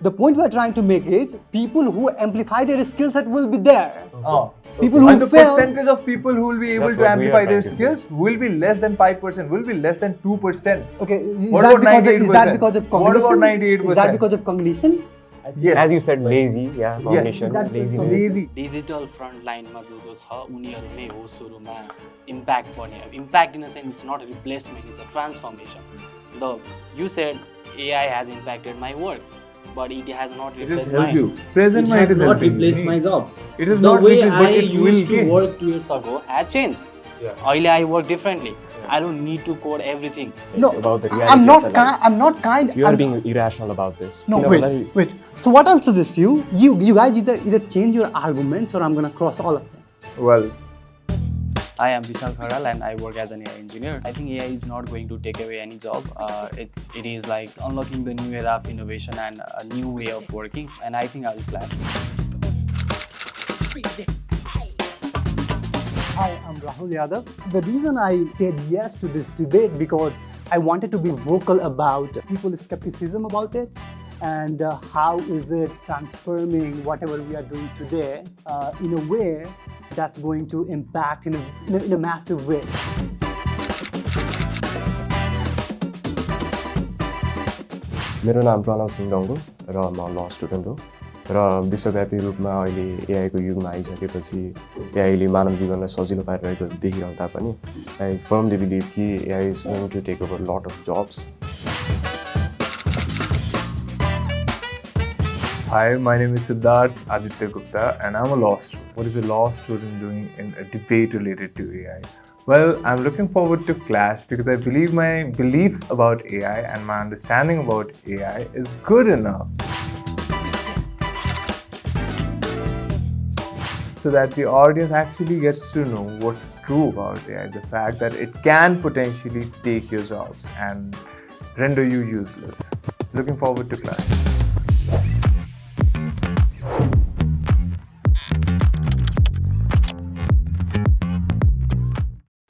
The point we are trying to make is people who amplify their skill set will be there. People who and the fail, percentage of people who will be able to amplify their skills will be less than 5%, will be less than 2%. Okay, is What that about because 98%? is that because of cognition? What about 98%? Is that because of cognition? Yes. As you said, lazy, yeah, Yes. cognition, That- laziness. Lazy. Digital front लाइनमा जो छ उनीहरू नै हो सुरुमा impact पर्ने impact in a sense it's not a replacement it's a transformation the you said AI hedge impacted my work but it has not It has replaced helped mine. you. Present It mind has is not helping replaced me. my job. It is The not way replaced, but I it will used to gain. work 2 years Ago has changed. Yeah. अहिले I work differently. I don't need to code everything. No, About the reality I'm not of the life. kind. I'm not kind. You are I'm- being irrational about this. No, You know, wait. So what I'll suggest you guys either change your arguments or I'm gonna cross all of them. Well, I am Bishal Kharal and I work as an AI engineer. I think AI is not going to take away any job. It is like unlocking the new era of innovation and a new way of working. And I think I will class. Hi, I'm Rahul Yadav. The reason I said yes to this debate because I wanted to be vocal about people's skepticism about it and how is it transforming whatever we are doing today in a way that's going to impact in a massive way. मेरो नाम प्रणव सिंह दङ्गोल र म ल student हो र विश्वव्यापी रूपमा अहिले एआईको युगमा आइसकेपछि एआईले मानव जीवनलाई सजिलो पारिरहेको देखिरहँ तापनि आई फर्मली बिलिभ कि AI is going to take over lot of jobs. hi, my name is Siddartha Aditya Gupta and I'm a law student. What is a law student doing in a debate related to AI? Well, I'm looking forward to class because I believe my beliefs about AI and my understanding about AI is good enough so that the audience actually gets to know what's true about AI, the fact that it can potentially take your jobs and render you useless. Looking forward to class.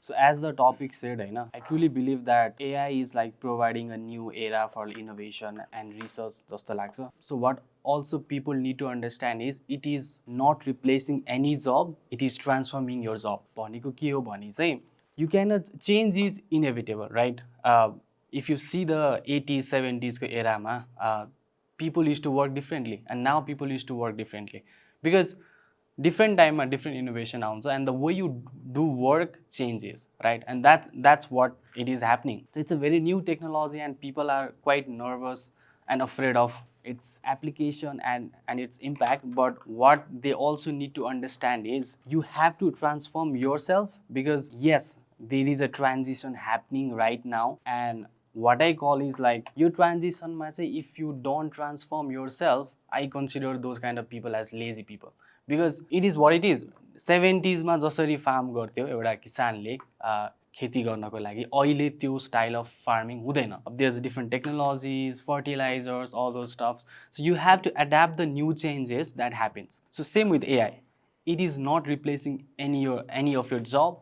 So as the topic said, I truly believe that AI is like providing a new era for innovation and research jasto लाग्छ. So what also people need to understand is it is not replacing any job, it is transforming your job. भनेको के हो भने चाहिँ you cannot change is inevitable, right? If you see the 80s, 70s को एरामा people used to work differently and now people used to work differently because different time and different innovation also and the way you do work changes, right? And that's what it is happening. So it's a very new technology and people are quite nervous and afraid of its application and its impact, but what they also need to understand is you have to transform yourself because yes, there is a transition happening right now and what I call is like your transition ma chai if you don't transform yourself, I consider those kind of people as lazy people. Because it is what it is. 70s मा जसरी farm गर्थ्यो एउटा किसानले खेती गर्नको लागि अहिले त्यो स्टाइल अफ फार्मिङ हुँदैन. There's different technologies, fertilizers, all those stuffs. So you have to adapt the new changes that happens. So same with AI. It is not replacing any of your job.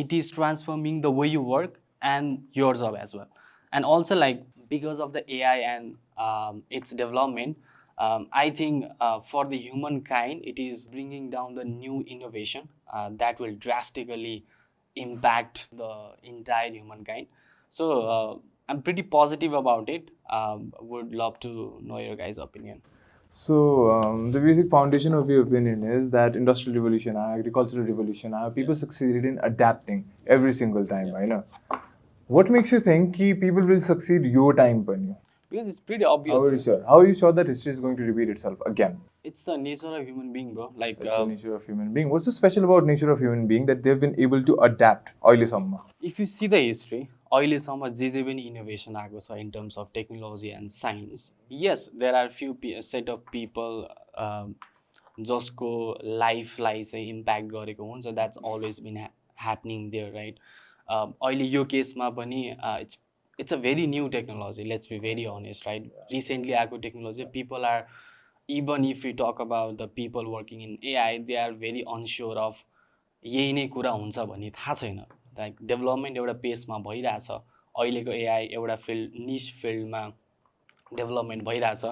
It is transforming the way you work and your job as well. And also like because of the AI and its development, I think for the humankind, it is bringing down the new innovation that will drastically impact the entire humankind. So I'm pretty positive about it. Would love to know your guys' opinion. So the basic foundation of your opinion is that industrial revolution, agricultural revolution, people succeeded in adapting every single time. I know. What makes you think that people will succeed your time, Pani? Because it's pretty obvious. How are you sure? How are you sure that history is going to repeat itself again? It's the nature of human being, bro. Like It's the nature of human being. What's so special about nature of human being that they've been able to adapt? If you see the history, अहिलेसम्म जे पनि innovation आएको छ in terms of technology and science. Yes, there are few set of people जसको लाइफलाई चाहिँ impact गरेको हुन्छ. That's always been happening there, right? अहिले यो केसमा पनि it's a very new technology, let's be very honest, right? Recently aako technology, people are, even if we talk about the people working in AI, they are very unsure of यही नै कुरा हुन्छ भन्ने थाहा छैन. लाइक डेभलपमेन्ट एउटा पेसमा भइरहेछ. अहिलेको AI एउटा फिल्ड निश फिल्डमा डेभलपमेन्ट भइरहेछ.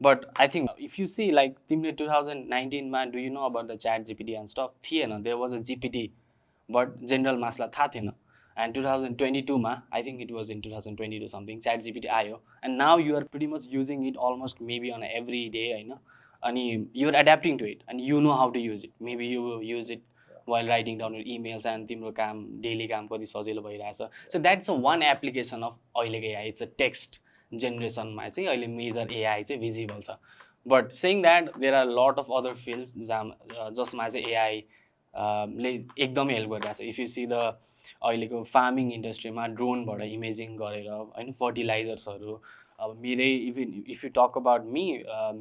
But I think if you see like तिमीले 2019 मा do you know about the chat GPT and stuff थिएन, there was a GPT but general मासलाई थाहा थिएन. And 2022 मा I think it was in 2022 something chat GPT आयो, and now you are pretty much using it almost maybe on every day हैन, अनि you are adapting to it and you know how to use it. Maybe you use it while writing down your emails and तिम्रो काम daily काम कति सजिलो भइरहेछ. So that's a one application of अहिलेको AI. It's a text जेनेरेसनमा चाहिँ अहिले मेजर एआई चाहिँ भिजिबल छ. But saying that there are lot of other fields जसमा चाहिँ एआई ले एकदमै हेल्प गरिरहेको छ. इफ यु सी द अहिलेको फार्मिङ इन्डस्ट्रीमा ड्रोनबाट इमेजिङ गरेर होइन फर्टिलाइजर्सहरू, अब मेरै even if you talk about me,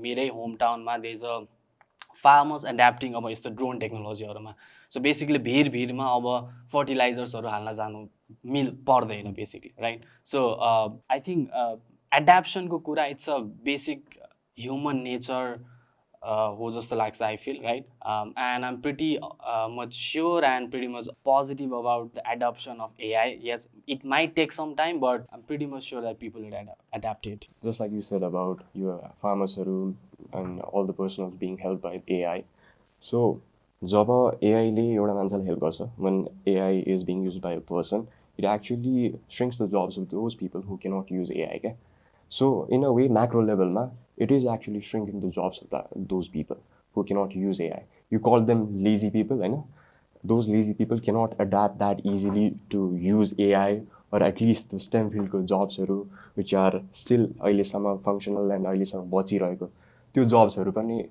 मेरै होम टाउनमा there is a farmers adapting अब यस्तो ड्रोन टेक्नोलोजीहरूमा. सो बेसिकली भिडमा अब फर्टिलाइजर्सहरू हाल्न जानु पर्दैन basically, right? So I think एड्याप्सनको कुरा it's a basic human nature हो जस्तो लाग्छ, I feel, right? And I am pretty much sure and pretty much positive about the adoption of AI. Yes, it might take some time but I am pretty much sure that people will adapt it. Just like you said about your farmers and all the personals being helped by AI. So, जब AI ले एउटा मान्छेलाई help गर्छ, when AI is being used by a person, it actually shrinks the jobs of those people who cannot use AI. Okay? So, in a way, macro level, it is actually shrinking the jobs of those people who cannot use AI. You call them lazy people, I know. Those lazy people cannot adapt that easily to use AI, or at least the STEM field jobs which are still अहिलेसम्म functional and अहिलेसम्म बचिरहेको त्यो जब्सहरू पनि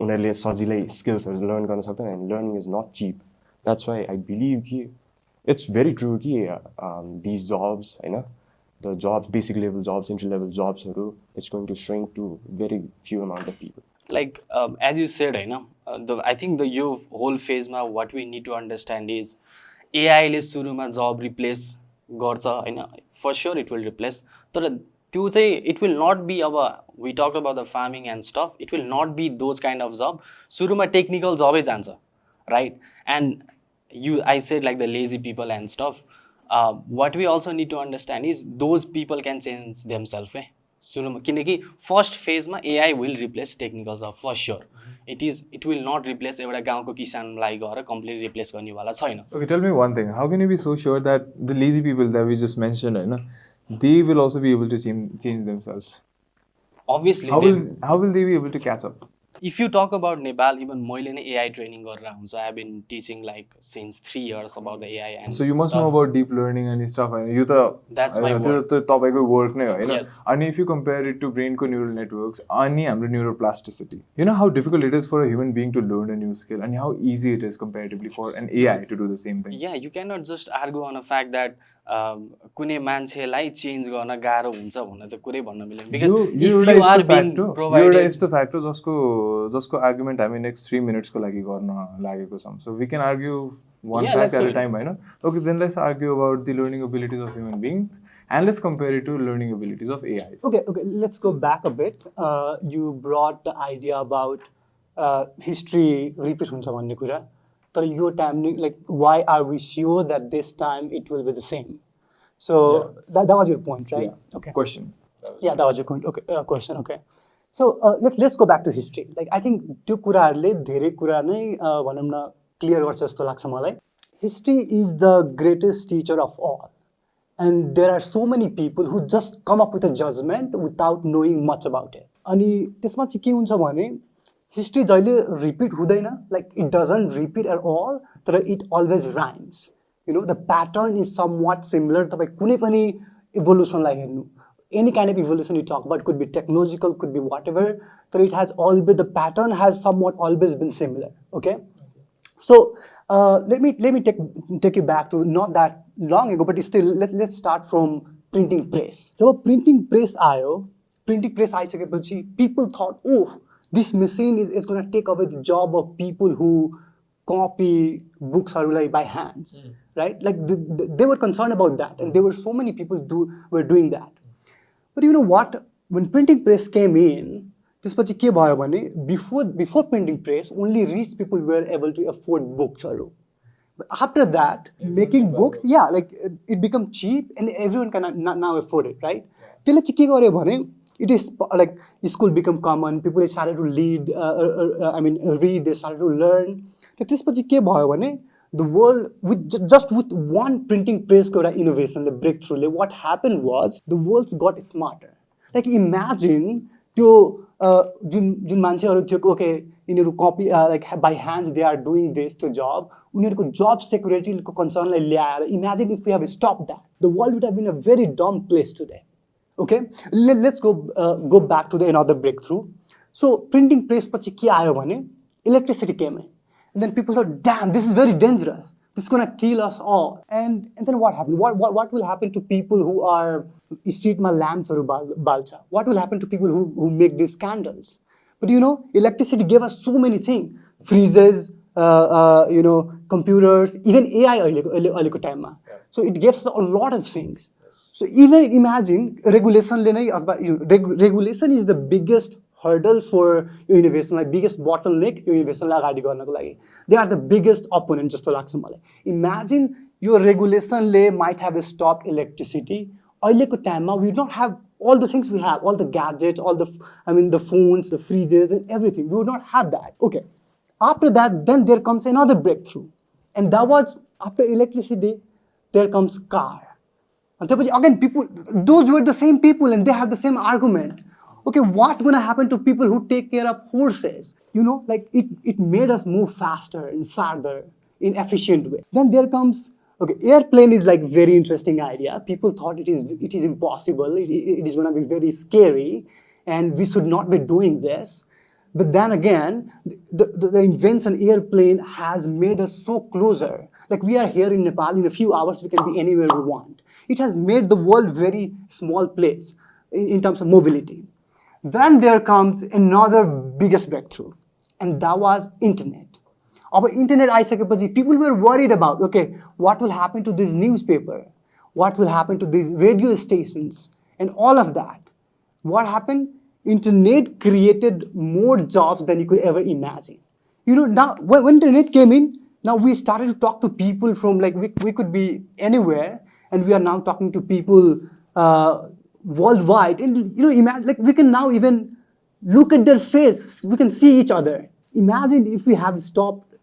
उनीहरूले सजिलै स्किल्सहरू learn गर्न सक्दैन. And learning is not cheap. That's why I believe कि it's very true कि दिज जब्स होइन, the jobs, basic level jobs, entry level जब्सहरू, it's going to shrink to very few amount of people. Like as you said, I think the whole phase ma what we need to understand is AI ले सुरुमा job replace गर्छ हैन. For sure it will replace, तर त्यो चाहिँ it will not be, अब we talked about the farming and stuff, it will not be those kind of job. सुरुमा technical job नै जान्छ, right? And I said like the lazy people and stuff, what we also need to understand is those people can change themselves. सुरुमा किनकि first फेजमा AI will replace technical job for sure. It will not replace एउटा गाउँको किसानलाई गएर complete replace गर्नेवाला छैन. Okay, tell me one thing. How can you be so sure that the lazy people that we just mentioned, they will also be able to change themselves? Obviously. How will they be able to catch up? If you talk about Nepal, even मैले नै AI training गरेर हुन्छ. I have been teaching like since 3 years about the AI and so you must know about deep learning and stuff. You that's my work. तपाईँको work नै हो हैन. Yes. And if you compare it to brain को neural networks अनि हाम्रो neuroplasticity, you know how difficult it is for a human being to learn a new skill and how easy it is comparatively for an AI to do the same thing. Yeah, you cannot just argue on a fact that कुनै मान्छेलाई change गर्न गाह्रो हुन्छ भनेर त कुरै भन्न मिलेन. Because if you are being provided, एउटा यस्तो फ्याक्ट हो जसको आर्गुमेन्ट हामी नेक्स्ट 3 मिनट्सको लागि गर्न लागेको छौँ. So we can argue one fact at a time, हैन? Okay, then let's argue about the learning abilities of human beings and let's compare it to learning abilities of AI. Okay, let's go back a bit. You brought the idea about history repeat हुन्छ भन्ने कुरा. तर यो time like why are we sure that this time it will be the same? So that was your point, right? Yeah. Okay. Question. Yeah, that was your point. Okay, question. Okay. So let's go back to history. Like I think त्यो कुराहरुले धेरै कुरा नै भनौं न clear गर्छ जस्तो लाग्छ मलाई. History is the greatest teacher of all. And there are so many people who just come up with a judgment without knowing much about it. अनि त्यसमा चाहिँ के हुन्छ भने हिस्ट्री जहिले रिपिट हुँदैन, like it doesn't repeat at all, तर it always rhymes. You know, the pattern is somewhat similar. तपाईं कुनै पनि evolutionलाई हेर्नु, any kind of evolution you talk about, could be technological, could be whatever, but it has always, the pattern has somewhat always been similar. Okay, so let me take you back to not that long ago, but still let's start from printing press. So printing press आइसकेपछि people thought, oh, this machine is going to take away the job of people who copy books by hands, right? Like they were concerned about that, and there were so many people were doing that. But you know what? When printing press came in, त्यसपछि के भयो भने before printing press, only rich people were able to afford books. But after that, making books, like it became cheap and everyone can now afford it, right? त्यसले चाहिँ के गर्यो भने it is like school become common, people started to read, they started to learn. त्यसपछि के भयो भने the world just with one printing press को एउटा innovation, the breakthrough, what happened was the world got smarter. Like imagine त्यो जुन मान्छेहरू थियो okay यिनीहरू कपी like by hands they are doing this to job, उनीहरूको job security को concernलाई ल्याएर imagine if we have stopped that, the world would have been a very dumb place today. Okay, let's go back to the another breakthrough. So printing press पछि के आयो भने electricity came in, and then people thought, damn, this is very dangerous, this is gonna kill us all. And then what happened? What will happen to people who are street ma lamps or balcha? What will happen to people who make these candles? But you know, electricity gave us so many things: freezers, computers, even AI ahileको time ma. So it gives a lot of things. So even imagine regulation regulation is the biggest hurdle for your innovation, like biggest bottleneck your innovation लाई अगाडि गर्नको लागि. They are the biggest opponent जस्तो लाग्छ मलाई. Imagine your regulation might have stopped electricity. अहिलेको टाइममा we don't have all the things we have, all the gadgets, all the the phones, the fridges and everything. We would not have that. Okay. After that, then there comes another breakthrough. And that was after electricity, there comes car. And again, people, those were the same people and they had the same argument. Okay, what's going to happen to people who take care of horses? You know, like it made us move faster and farther in efficient way. Then there comes, okay, airplane is like very interesting idea. People thought it is impossible. It is going to be very scary and we should not be doing this. But then again, the invention airplane has made us so closer. Like we are here in Nepal, in a few hours we can be anywhere we want. It has made the world very small place in terms of mobility. Then there comes another biggest breakthrough, and that was internet. Our internet आइसकेपछि people were worried about, okay, what will happen to this newspaper? What will happen to these radio stations? And all of that. What happened? Internet created more jobs than you could ever imagine. You know, now when internet came in, now we started to talk to people from like, we could be anywhere, and we are now talking to people worldwide. And you know, imagine, like we can now even look at their face, we can see each other. Imagine if we have stopped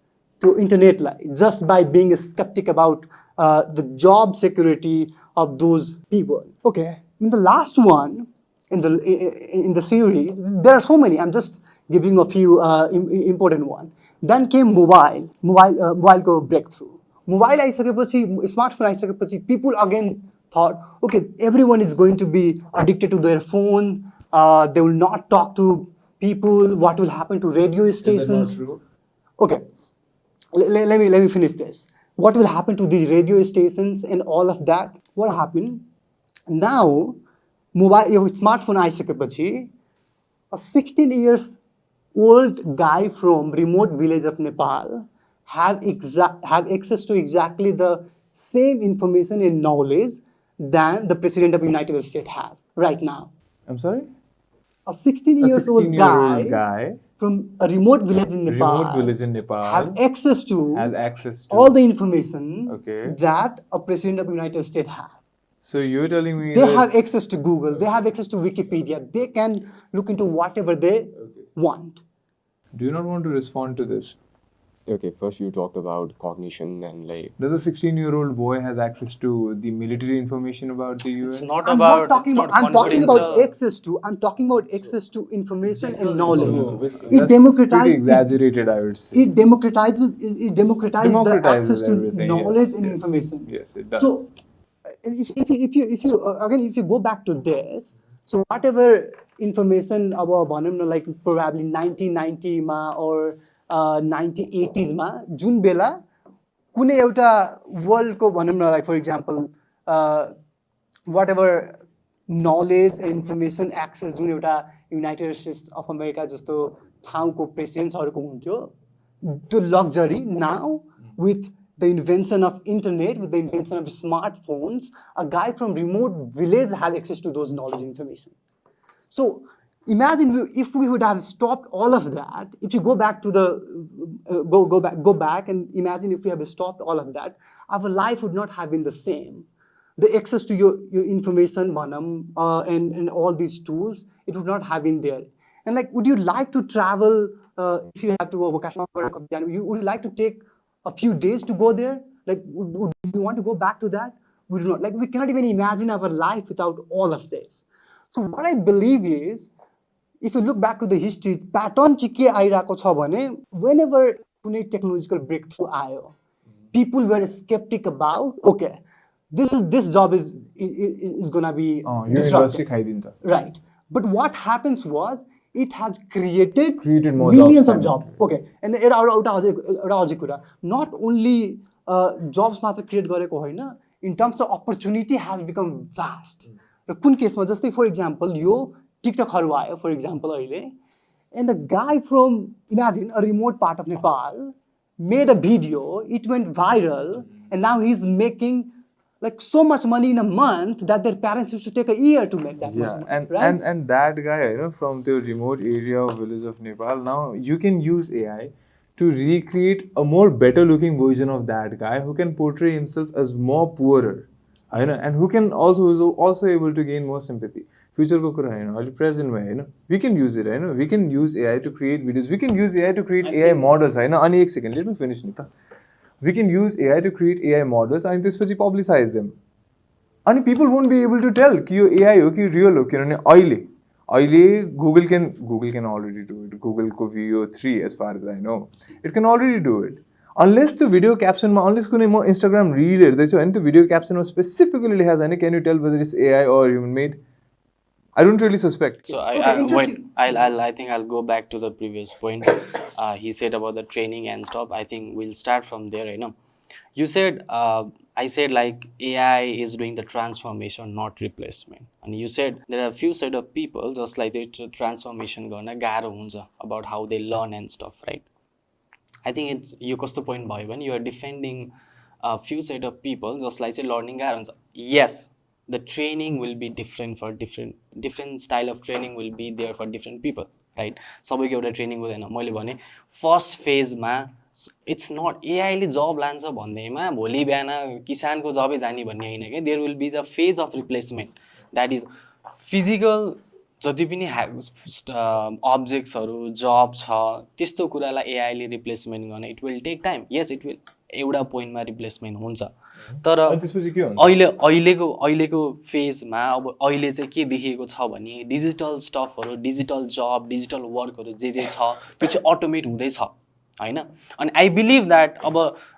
to internet just by being a skeptic about the job security of those people. Okay, in the last one, in the series, there are so many, I'm just giving a few important ones. Then came mobile को breakthrough. Mobile आइसकेपछि, smartphone आइसकेपछि, people again thought, okay, everyone is going to be addicted to their phone. They will not talk to people. What will happen to radio stations? Is that not true? Okay, let me finish this. What will happen to these radio stations and all of that? What happened? Now, smartphone आइसकेपछि, a 16 years old guy from remote village of Nepal have access to exactly the same information and knowledge than the President of the United States have right now. I'm sorry? A 16-year-old guy from a remote village in Nepal have access to all the information that a President of the United States have. So you're telling me they have access to Google, they have access to Wikipedia, they can look into whatever they want. Do you not want to respond to this? Okay, first you talked about cognition and like... Does a 16-year-old boy has access to the military information about the US? I'm talking about access to information and knowledge. It democratizes... exaggerated, I would say. It democratizes the access to knowledge and information. Yes, it does. So, if you go back to this, so whatever information about like probably 1990 ma or 1980s ma, जुन बेला कुनै एउटा world को भनौँ न, like for example whatever knowledge and information access जुन एउटा United States of America जस्तो ठाउँको प्रेसिडेन्ट्सहरुको हुन्थ्यो, त्यो luxury now with the invention of internet, with the invention of smartphones, a guy from remote village have access to those knowledge and information. So imagine if we would have stopped all of that. If you go back to the go back and imagine if we have stopped all of that, our life would not have been the same. the access to your information, and all these tools, it would not have been there. And like, would you like to travel if you have to go vacation? Would you like to take a few days to go there? Like, would you want to go back to that? We do not. Like, we cannot even imagine our life without all of this. So what I believe is, if you look back to the history, pattern चाहिँ के आइरहेको छ भने, whenever कुनै technological breakthrough आयो, people were skeptic about, okay, this job is gonna be disrupted. Right. But what happens was, it has created more millions of jobs. Okay. And एउटा अझै कुरा, not only jobs मात्र create गरेको होइन, in terms of opportunity has become vast. र कुन केसमा जस्तै for example, यो टिकटकहरू आयो for example अहिले, and a guy from, imagine, a remote part of Nepal made a video, it went viral, and now he's making like so much money in a month that their parents used to take a year to make that much money. And that guy, you know, from the remote area of village of Nepal, now you can use AI to recreate a more better looking version of that guy who can portray himself as more poorer, you know, and who can also able to gain more sympathy. Future ko kura haina, अहिले present ma haina, we can use it, you know, we can use AI to create videos, we can use AI to create AI models, haina. Ani ek second, let me finish ni ta. We can use AI to create AI models and त्यसपछि publicize them. And people won't be able to tell कि यो AI हो कि real हो, किनभने अहिले Google can already do it. Google को VO3 as far as I know, it can already do it. Unless the video caption unless कुनै म Instagram reel हेर्दैछु हैन, त्यो video caption मा specifically लेखा छ हैन, can you tell whether it's AI or human made? I don't really suspect. So I think I'll go back to the previous point. He said about the training and stuff. I think we'll start from there. You know, you said I said like AI is doing the transformation, not replacement. And you said there are a few set of people just like the transformation gonna garo huncha about how they learn and stuff, right? I think it's you cost the point boy when you are defending a few set of people just like say learning garo huncha. Yes. The training will be different for different style of training will be there for different people, right? सबैको एउटा training हुँदैन. मैले भने first फेजमा it's not एआईले जब लान्छ भन्दैमा भोलि बिहान किसानको जबै जाने भन्ने हैन के. There will be a phase of replacement that is physical जति पनि अब्जेक्ट्सहरू जब छ त्यस्तो कुरालाई एआईले रिप्लेसमेन्ट गर्न इट विल टेक टाइम. यस इट विल एउटा पोइन्टमा रिप्लेसमेन्ट हुन्छ. तर अहिलेको फेजमा अब अहिले चाहिँ के देखिएको छ भने डिजिटल स्टफहरू, डिजिटल जब, डिजिटल वर्कहरू जे छ त्यो चाहिँ अटोमेट हुँदैछ हैन. अनि आई बिलिभ द्याट अब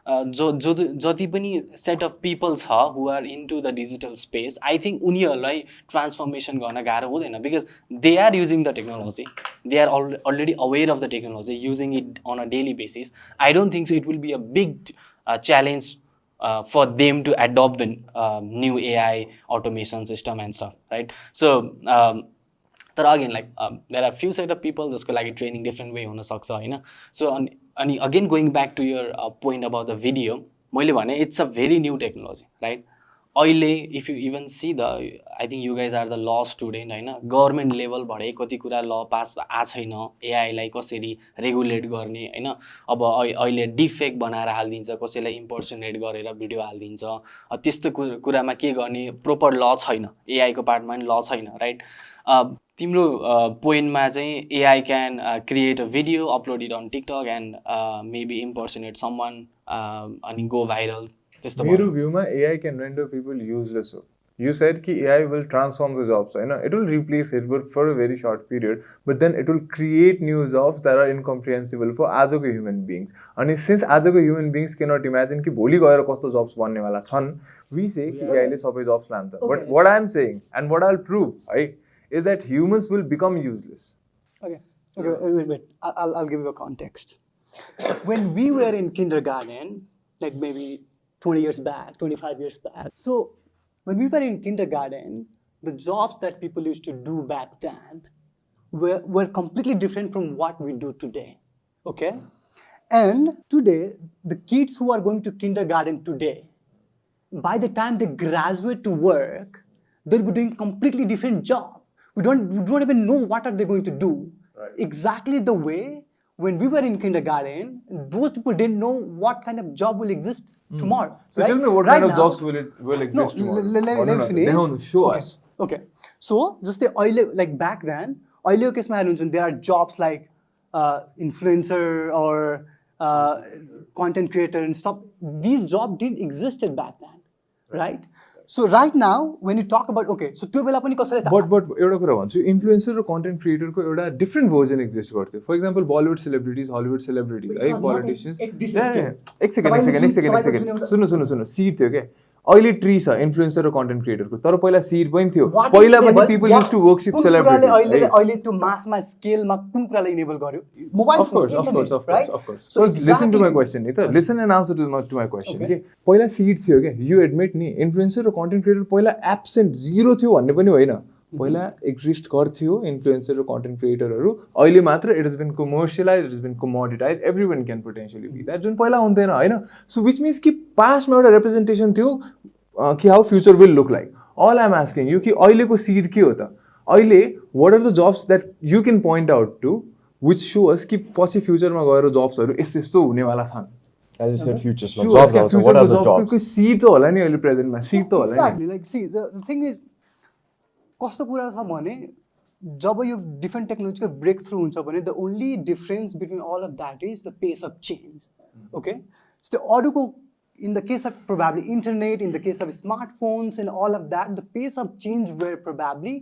जति पनि सेट अफ पिपल छ who are into the digital space, I think उनीहरूलाई ट्रान्सफर्मेसन गर्न गाह्रो हुँदैन because they are using the technology, they are already aware of the technology, using it on a daily basis. I don't think so it will be a big challenge for them to adopt the new AI automation system and stuff, right? So but again like there are few set of people just like training different way हुन सक्छ हैन. So and again going back to your point about the video, मैले भने it's a very new technology, right? अहिले if you even see the I think you guys are the law student हैन, government लेभलबाटै कति कुरा ल पास आ छैन एआईलाई कसरी रेगुलेट गर्ने हैन. अब अहिले डिफेक्ट बनाएर हाल्दिन्छ, कसैलाई इम्पर्सनेट गरेर भिडियो हाल्दिन्छ, त्यस्तो कुरामा के गर्ने प्रोपर ल छैन, एआईको पार्टमा पनि ल छैन, राइट? तिम्रो पोइन्टमा चाहिँ AI can create a video, upload it on TikTok and maybe impersonate someone अनि गो भाइरल. मेरो भ्यूमा AI can render people useless. You said कि AI will transform the jobs, you know, it will replace it but for a very short period, but then it will create new jobs that are incomprehensible for आजको human beings. And since आजको human beings cannot imagine कि भोलि गएर कस्तो jobs बन्नेवाला छन्, we say कि AI ले सबै jobs लान्छ. But what I am saying and what I'll prove, right, is that humans will become useless. Okay, wait. I'll give you a context. When we were in kindergarten, like maybe 20 years back, 25 years back. So when we were in kindergarten, the jobs that people used to do back then were completely different from what we do today, okay? And today, the kids who are going to kindergarten today, by the time they graduate to work, they'll be doing completely different job. We don't even know what are they going to do. Right. Exactly the way when we were in kindergarten, those people didn't know what kind of job will exist tomorrow. So right? tell me what Right kind of now- jobs will exist tomorrow? let me finish. Dehaunu, show Okay. us. Okay. So just like back then, earlier case there are jobs like influencer or content creator and stuff. These jobs didn't existed back then, right? So right now, when you talk about so त्यो बेला पनि कसैले But एउटा कुरा भन्छु influencer र content क्रिएटरको एउटा different version exist गर्थ्यो for example Bollywood celebrities Hollywood celebrities है politicians एक सेकेन्ड सुन्नु सिड थियो क्या अहिले ट्री छ इन्फ्लुएन्सर र कन्टेन्ट क्रिएटरको तर पहिला सिड पनि थियो पहिला पनि people use to worship celebrity अहिले त्यो मासमा स्केलमा कुन कुराले इनेबल गर्यो mobile phone of course so listen to my question नि त listen and answer to my question के पहिला फिड थियो क्या you admit नि इन्फ्लुएन्सर र कन्टेन्ट क्रिएटर पहिला एब्सेन्ट जिरो थियो भन्ने पनि होइन पहिला एक्जिस्ट गर्थ्यो इन्फ्लुएन्सर र कन्टेन्ट क्रिएटरहरू अहिले मात्र it has been commercialize it has been commoditize everyone can potentially be that जुन पहिला हुन्थेन होइन सो विच मिन्स कि पास्टमा एउटा रिप्रेजेन्टेसन थियो कि how future will look like all आइम आस्किङ यु कि अहिलेको सिड के हो त अहिले what are the jobs that you can point out to which so us कि पछि फ्युचरमा गएर जब्सहरू यस्तो यस्तो हुनेवाला छन् As you said, futuresमा jobs also. What are the jobs? Sid त होला नि अहिले प्रेजेन्टमा सिड त होला नि Exactly. Like, see, the thing is, कस्तो कुरा छ भने जब यो डिफ्रेन्ट टेक्नोलोजीको ब्रेक थ्रु हुन्छ भने the only difference between all of that is the pace of change okay so अरूको in the case of probably internet in the case of smartphones and all of that the pace of change were probably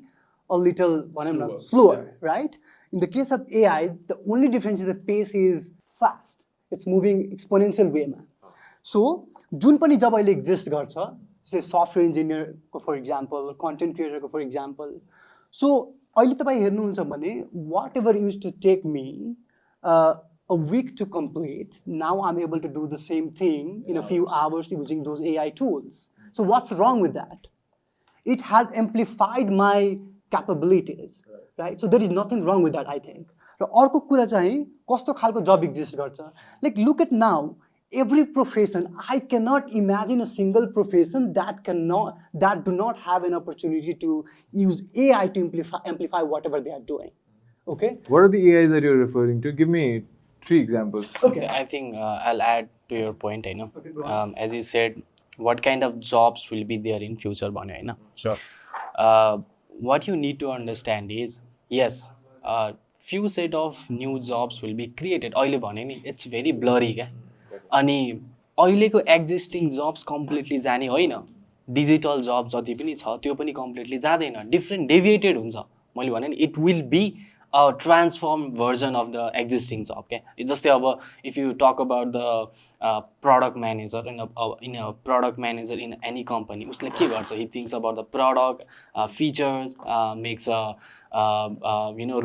a little भनौँ न slower right in the case of AI the only difference is the pace is fast it's moving exponential वेमा सो जुन पनि जब अहिले exist गर्छ say software engineer को for example content creator को for example so अहिले तपाईं हेर्नुहुन्छ भने whatever used to take me a week to complete now I'm able to do the same thing in a few hours using those AI tools so what's wrong with that it has amplified my capabilities right so there is nothing wrong with that I think र अर्को कुरा चाहिँ कस्तो खालको जब exist गर्छ like look at now every profession I cannot imagine a single profession that do not have an opportunity to use AI to amplify whatever they are doing okay what are the AI that you're referring to give me 3 examples okay I think I'll add to your point as you said what kind of jobs will be there in future bhanyo Sure. What you need to understand is yes few set of new jobs will be created अहिले भने नि it's very blurry क्या अनि अहिलेको existing jobs completely जाने होइन digital जब जति पनि छ त्यो पनि कम्प्लिटली जाँदैन डिफ्रेन्ट डेभिएटेड हुन्छ मैले भने नि it will be a transform version of the existing job क्या जस्तै अब if you talk about the product manager in a product manager in any company उसले के गर्छ he thinks about the product features makes a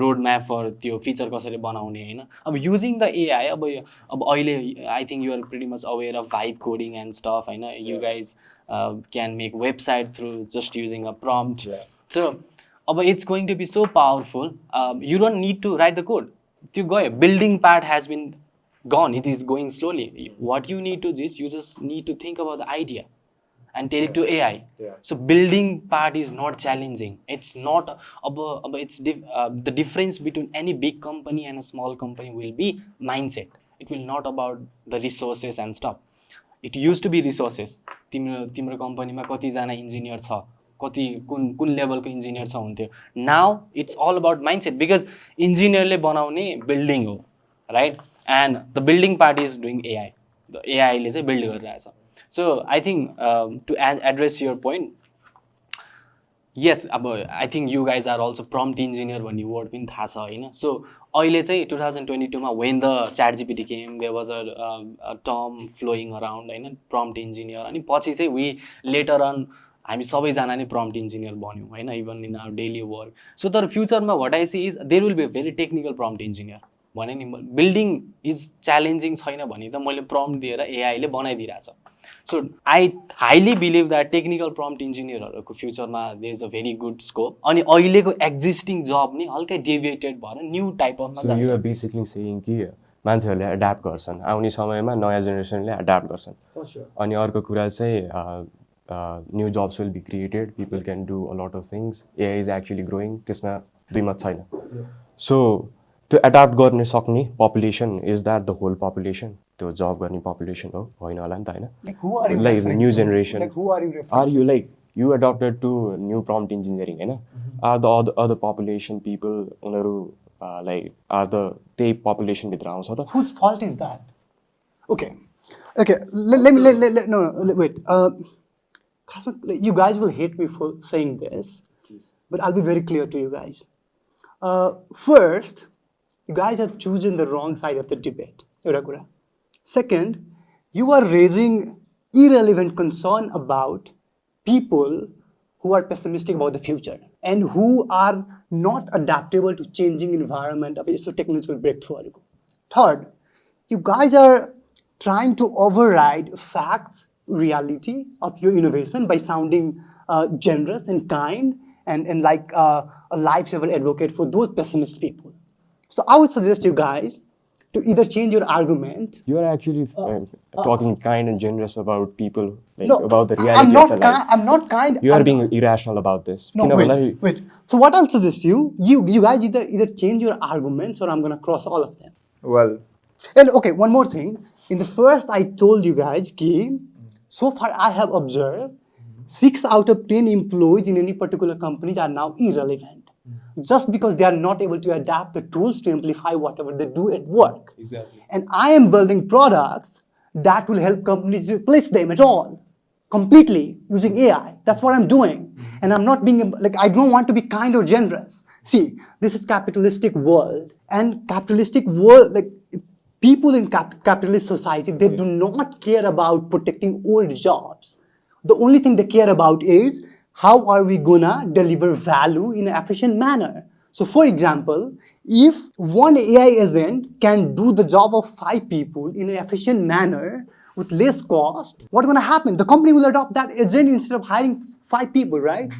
road map for त्यो feature कसरी बनाउने होइन अब युजिङ द एआई अब अहिले I think you're pretty much aware of vibe coding and stuff होइन you guys can make website through just using a prompt so अब it's going to be so powerful you don't need to write the code त्यो गयो building part has been gone it is going slowly what you need to is you just need to think about the idea and tell it to AI so building part is not challenging it's not it's the difference between any big company and a small company will be mindset it will not about the resources and stuff it used to be resources तिम्रो कम्पनीमा कति जना engineer छ कति कुन लेभलको engineer छ हुन्थ्यो now it's all about mindset because इन्जिनियरले बनाउने बिल्डिङ हो right and the building part is doing AI the AI ले चाहिँ build गरिरहेछ so I think to address your point yes अब I think you guys are also prompt engineer भन्ने word पनि थाहा छ होइन so अहिले चाहिँ 2022 मा when the ChatGPT came there was a term flowing around होइन prompt engineer अनि पछि चाहिँ we later on हामी सबैजना नै prompt engineer बन्यौँ होइन even in our daily work so तर फ्युचरमा what I see is there will be a very technical prompt engineer भने नि बिल्डिङ इज च्यालेन्जिङ छैन भने त मैले प्रम्प्ट दिएर एआईले बनाइदिइरहेछ so I highly believe that technical prompt इन्जिनियरहरूको फ्युचरमा there is a very good scope अनि अहिलेको एक्जिस्टिङ जब नि हल्कै डेभिएटेड भएर न्यू टाइप अफमा जान्छ यु आर बेसिकली सेइङ कि मान्छेहरूले एडाप्ट गर्छन् आउने समयमा नयाँ जेनेरेसनले एडाप्ट गर्छन् अनि अर्को कुरा चाहिँ new jobs will be created people can do a lot of things AI is actually growing त्यसमा दुई मत छैन सो त्यो एडाप्ट गर्न सक्ने population is that the whole population त्यो जब गर्ने पपुलेसन हो होइन होला नि त होइन Like who are you like referring new to? generation Like who are you referring are you like you adopted to new prompt engineering होइन are the other population people उनीहरू like are the त्यही population भित्र आउँछ त Whose fault is that? Okay. Let me no, wait. You guys will hate me for saying this, but I'll be very clear to you guys. First, you guys have chosen the wrong side of the debate. Second, you are raising irrelevant concern about people who are pessimistic about the future and who are not adaptable to changing environment of so technological breakthrough. Third, you guys are trying to override facts, reality of your innovation by sounding generous and kind and like a lifesaver advocate for those pessimist people. So I would suggest you guys to either change your argument. you are actually talking kind and generous about people like No, about the reality I'm not of the life. I'm not kind. You are I'm- being irrational about this. No, wait. So what I'll suggest you guys either change your arguments or I'm gonna cross all of them. Well, And okay, one more thing. In the first, I told you guys that so far I have observed 6 out of 10 employees in any particular companies are now irrelevant. Just because they are not able to adapt the tools to amplify whatever they do at work. exactly. And I am building products that will help companies replace them at all, completely using AI. That's what I'm doing. And I'm not being, like, I don't want to be kind or generous. See, this is capitalistic world. And capitalistic world, like, people in capitalist society, they do not care about protecting old jobs. The only thing they care about is how are we gonna deliver value in an efficient manner. So for example, if one AI agent can do the job of 5 people in an efficient manner with less cost, what's gonna happen? The company will adopt that agent instead of hiring 5 people, right?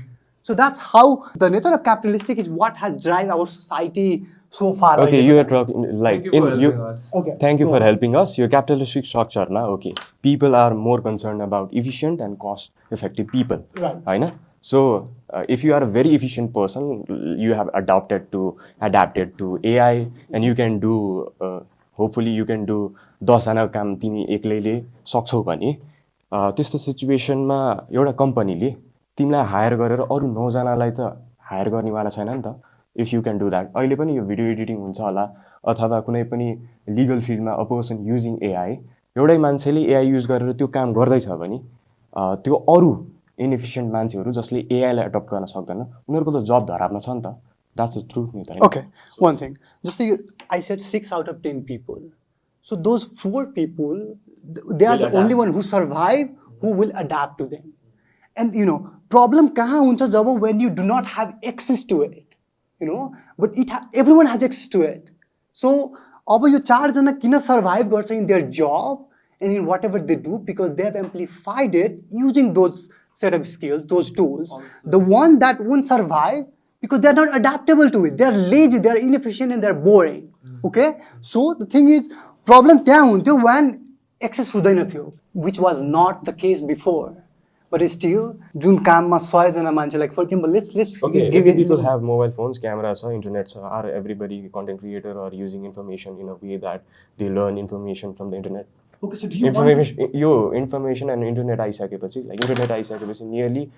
So that's how the nature of capitalistic is what has driven our society so far. Okay, you are talking like Thank you for helping us. Okay. Thank you go for on. helping us. Your capitalistic structure now, okay. People are more concerned about efficient and cost-effective people. Right. Right? So, if you are a very efficient person, you have adapted to AI, and you can do. Hopefully, you can do 10 जना काम तिमी एक्लैले सक्छौ भने त्यस्तो सिचुएसनमा एउटा कम्पनीले तिमीलाई higher गरेर अरू 9 जनालाई त हायर गर्नेवाला छैन नि त if you can do that अहिले पनि यो भिडियो एडिटिङ हुन्छ होला अथवा कुनै पनि लिगल फिल्डमा अ पर्सन युजिङ एआई एउटै मान्छेले एआई युज गरेर त्यो काम गर्दैछ भने त्यो अरू इनएफिसियन्ट मान्छेहरू जसले एआईलाई एडप्ट गर्न सक्दैन उनीहरूको त जब धरापमा छ नि त द्याट्स द ट्रुथ नि त Okay, one thing. Just I said 6 out of 10 people. So those 4 people, they are the only one who survive, who will adapt to them. And problem kaha huncha jab when you do not have access to it, but everyone has access to it. So अब यो 4 जना किन survive गर्छ in their job and in whatever they do because they have amplified it using those set of skills, those tools. The one that won't survive because they're not adaptable to it. They're lazy, they're inefficient, and they're boring. Okay? So the thing is, problem त्यहाँ हुन्थ्यो when access हुँदैन थियो, which was not the case before. But still, जुन काममा 100 जना मान्छे like for example, let's Okay, give it. people have mobile phones, cameras, internet. Are everybody content creator or using information in a way that they learn information from the internet? Okay, so do you information and internet आइसकेपछि like internet आइसकेपछि nearly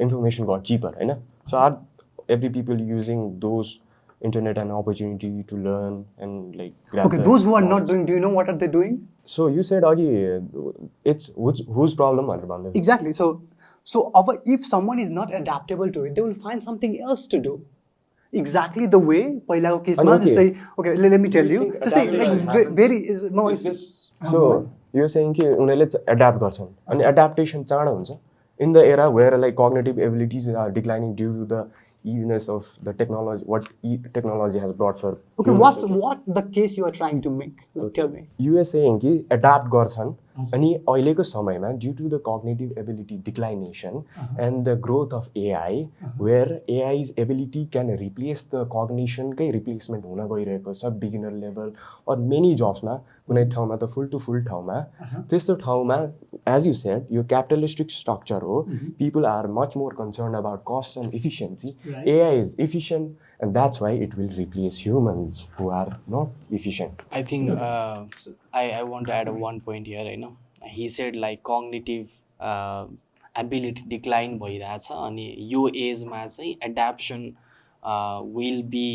information got cheaper, होइन? So are every people using those internet and opportunity to learn and like grab Okay, the those who are not knowledge? doing, do you know what are they doing? So you said अघि it's whose problem भनेर भन्दै थियो. Exactly. So if someone is not adaptable to it, they will find something else to do. Exactly the way पहिलाको केसमा okay. जस्तै okay, let me tell you. think Jस्तै adaptation like very is no Is this so you're saying कि उनीहरूले adapt गर्छन् अनि adaptation चाँडो हुन्छ in the era where like cognitive abilities are declining due to the easiness of the technology, what technology has brought for Okay, humans. what the case you are trying to make? Like, tell me. You are saying कि adapt गर्छन् अनि अहिलेको समयमा due to the cognitive ability declination and the growth of AI where AI's ability can replace the कग्निसनकै replacement हुन गइरहेको छ beginner level or many जब्समा कुनै ठाउँमा त फुल टु फुल ठाउँमा त्यस्तो ठाउँमा एज यु सेड यो क्यापिटलिस्टिक स्ट्रक्चर हो people are much more concern about cost and efficiency AI is efficient And that's why it will replace humans who are not efficient. I think I want to add one point here. He said like cognitive ability decline भइरहेछ अनि यो asthma चाहिँ adaptation will be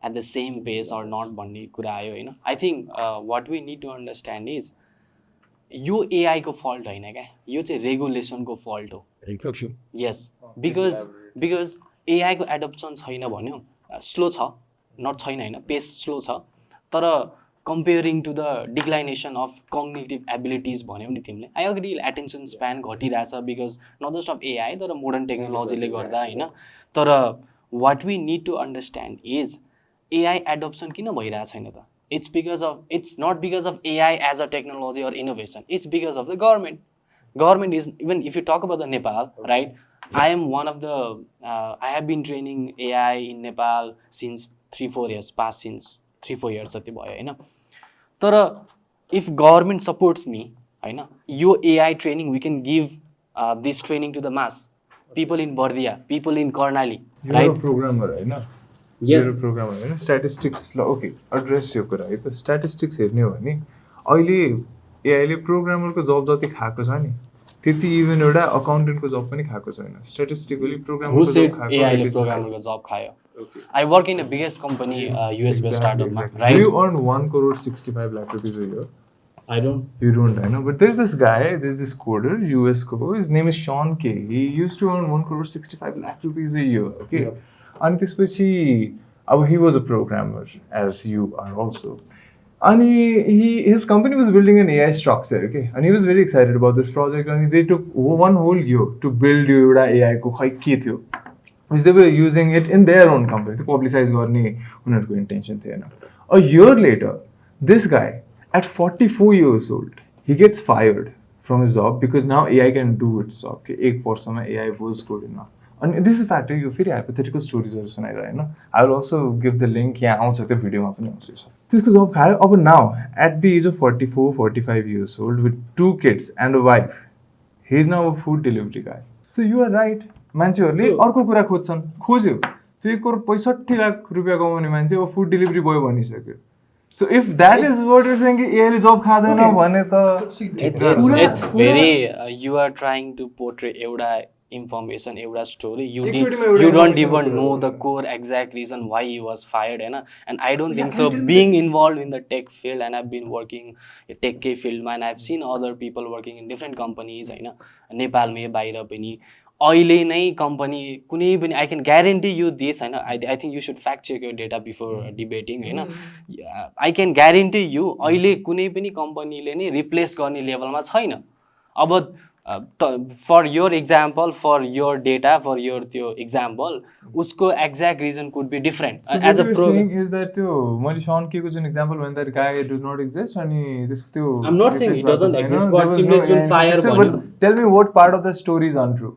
at the same pace or not भन्ने कुरा आयो होइन. I think what we need to understand is yo AI को fault होइन क्या, यो चाहिँ रेगुलेसनको fault हो. Yes, because AI को एडप्सन छैन भन्यो, स्लो छ, नट छैन होइन, पेस स्लो छ, तर comparing to the declination of cognitive abilities भन्यो नि तिमीले. आई अग्री एटेन्सन स्प्यान घटिरहेछ because not just of AI तर मोडर्न टेक्नोलोजीले गर्दा होइन. तर what we need to understand is AI adoption किन भइरहेको छैन त? It's not because of AI as a technology or innovation. It's because of the government. Government is, even if you talk about the Nepal, right? I am one of the, I have been training AI in Nepal since 3-4 years, past since 3-4 years जति भयो होइन. तर if government supports me, होइन, यो AI training we can give this training to the mass. People in Bardia, people in Karnali, right? You're a programmer, होइन? Yes. You're a programmer, होइन? Statistics, okay, address यो कुरा है त. Statistics हेर्ने हो भने अहिले एआईले प्रोग्रामरको जब जति खाएको छ नि त्यति इभन एउटा अकाउन्टेन्टको जब पनि खाएको छैन. स्ट्याटिस्टिकली प्रोग्रामरको जब खाएको एआईले प्रोग्रामरको जब खायो. I work in the biggest company, US based startup, right? You earn 1.65 lakh rupees a year. I don't. You don't, I know. But there's this guy, there's this coder, US coder. His name is Sean K. He used to earn 1.65 lakh rupees a year. Okay. And त्यसपछि अब he was a programmer, as you are also. And his company was building an AI structure, okay? And he was very excited about this project. And they took 1 whole year to build एउटा AI को खै के थियो, which they were using it in their own company. To publicize गर्ने उनीहरूको intention थिएन. A year later, this guy, at 44 years old, he gets fired from his job because now AI can do its job. Okay? एक वर्षमा AI was good enough. And this is factor, यो फेरि hypothetical stories हरु सुनाइरहेन. I will also give the link यहाँ आउँछ त्यो भिडियोमा पनि आउँछ. त्यसको जब खायो. अब now at the age of 44-45 years old with 2 kids and a wife, he is now a food delivery guy. So you are right. मान्छेहरूले अर्को कुरा खोज्छन्, खोज्यो. त्यो 1.65 लाख रुपैयाँ कमाउने मान्छे अब फुड डेलिभरी बोय बनिसक्यो. So if that is what you're saying, कि एआईले जब खादैन भने त it's very you are trying to portray एउटा information, एउटा story. You don't even know the core exact reason why he was fired, and I don't think so. Being involved in the tech field, and I've been working in tech field, and I've seen other people working in different companies, नेपालमै बाहिर पनि अहिले नै company कुनै पनि, I can guarantee you this, I think you should fact check your data before debating, I can guarantee you अहिले कुनै पनि companyले नै replace गर्ने लेभलमा छैन. अब for your example, for your data, for your example, उसको exact reason could be different. So as a pro saying is that मैले Sean K को जुन example when that guy does not exist अनि त्यसको त्यो I'm not saying he doesn't exist, but तिमीले जुन fire भन्यो. Tell me what part of the story is untrue.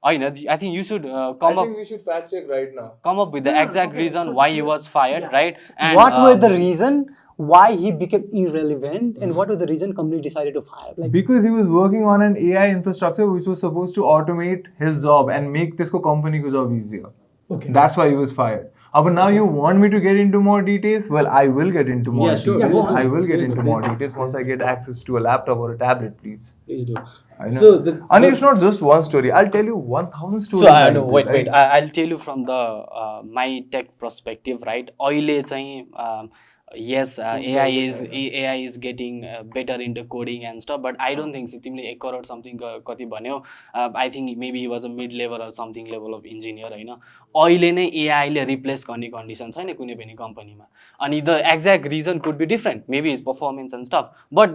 I think you should come up. I think we should fact check right now. Come up with the exact reason why he was fired, right? And what were the reason why he became irrelevant, and what was the reason company decided to fire? Like, because he was working on an AI infrastructure which was supposed to automate his job and make this company job easier. Okay. That's why he was fired. But now you want me to get into more details? Well, I will get into more details. Yeah, I will get into more details once I get access to a laptop or a tablet, please. Please do. I know. So and it's not just one story. I'll tell you 1,000 stories. So I know. Wait. I'll tell you from the my tech perspective, right? अहिले चाहिँ yes, AI is getting better into coding and stuff, but I don't think तिमीले 1 crore something कति भन्यो. I think maybe he was a mid level or something level of engineer, हैन. अहिले नै AI ले replace गर्ने condition छैन कुनै पनि कम्पनीमा. अनि the exact reason could be different, maybe his performance and stuff, but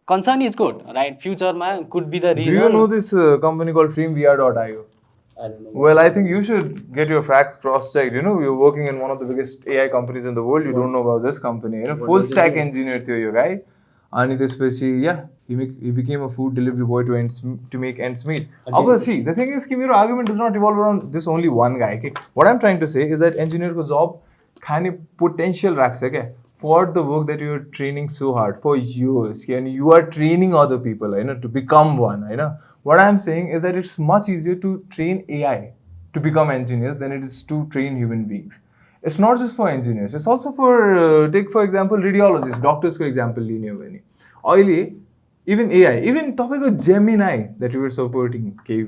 concern is good, right? Future ma could be the reason. Do you know this company called FrameVR.io? I don't know. Well, I think you should get your facts cross-checked. You're working in one of the biggest AI companies in the world. You don't know about this company. Full stack engineer थियो यो guy. अनि त्यसपछि he became a food delivery boy to make ends meet. But see, the thing is कि मेरो argument does not revolve around this only one guy. Okay? What I'm trying to say is that engineer को job खाने potential राख्छ क्या. For the work that you're training so hard for years, and you are training other people, to become one, What I'm saying is that it's much easier to train AI to become engineers than it is to train human beings. It's not just for engineers. It's also for, take for example, radiologists, doctors को example लिने हो भने अहिले even AI, even तपाईँको Gemini that you were supporting केही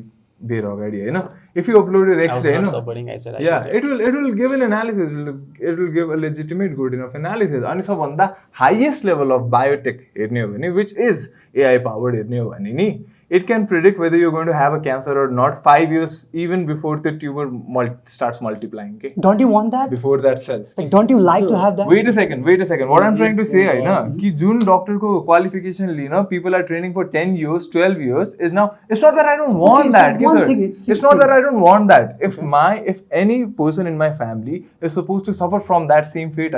बेर अगाडि हैन, if you uploaded X-ray Hahn, supporting, I said, yeah, it will give an analysis, it will give a legitimate good enough analysis. अनि सबभन्दा highest level of biotech हेर्ने हो भने, which is AI powered हेर्ने हो भने नि, it can predict whether you're going to have a cancer or not 5 years even before the tumor starts multiplying. Okay? Don't you want that? Before that cells. Like, don't you like to have that? Wait a second. What I'm trying to say is that June doctor ko qualification lina, people are training for 10 years, 12 years is now. It's not that I don't want that. It's not that I don't want that. If any person in my family is supposed to suffer from that same fate,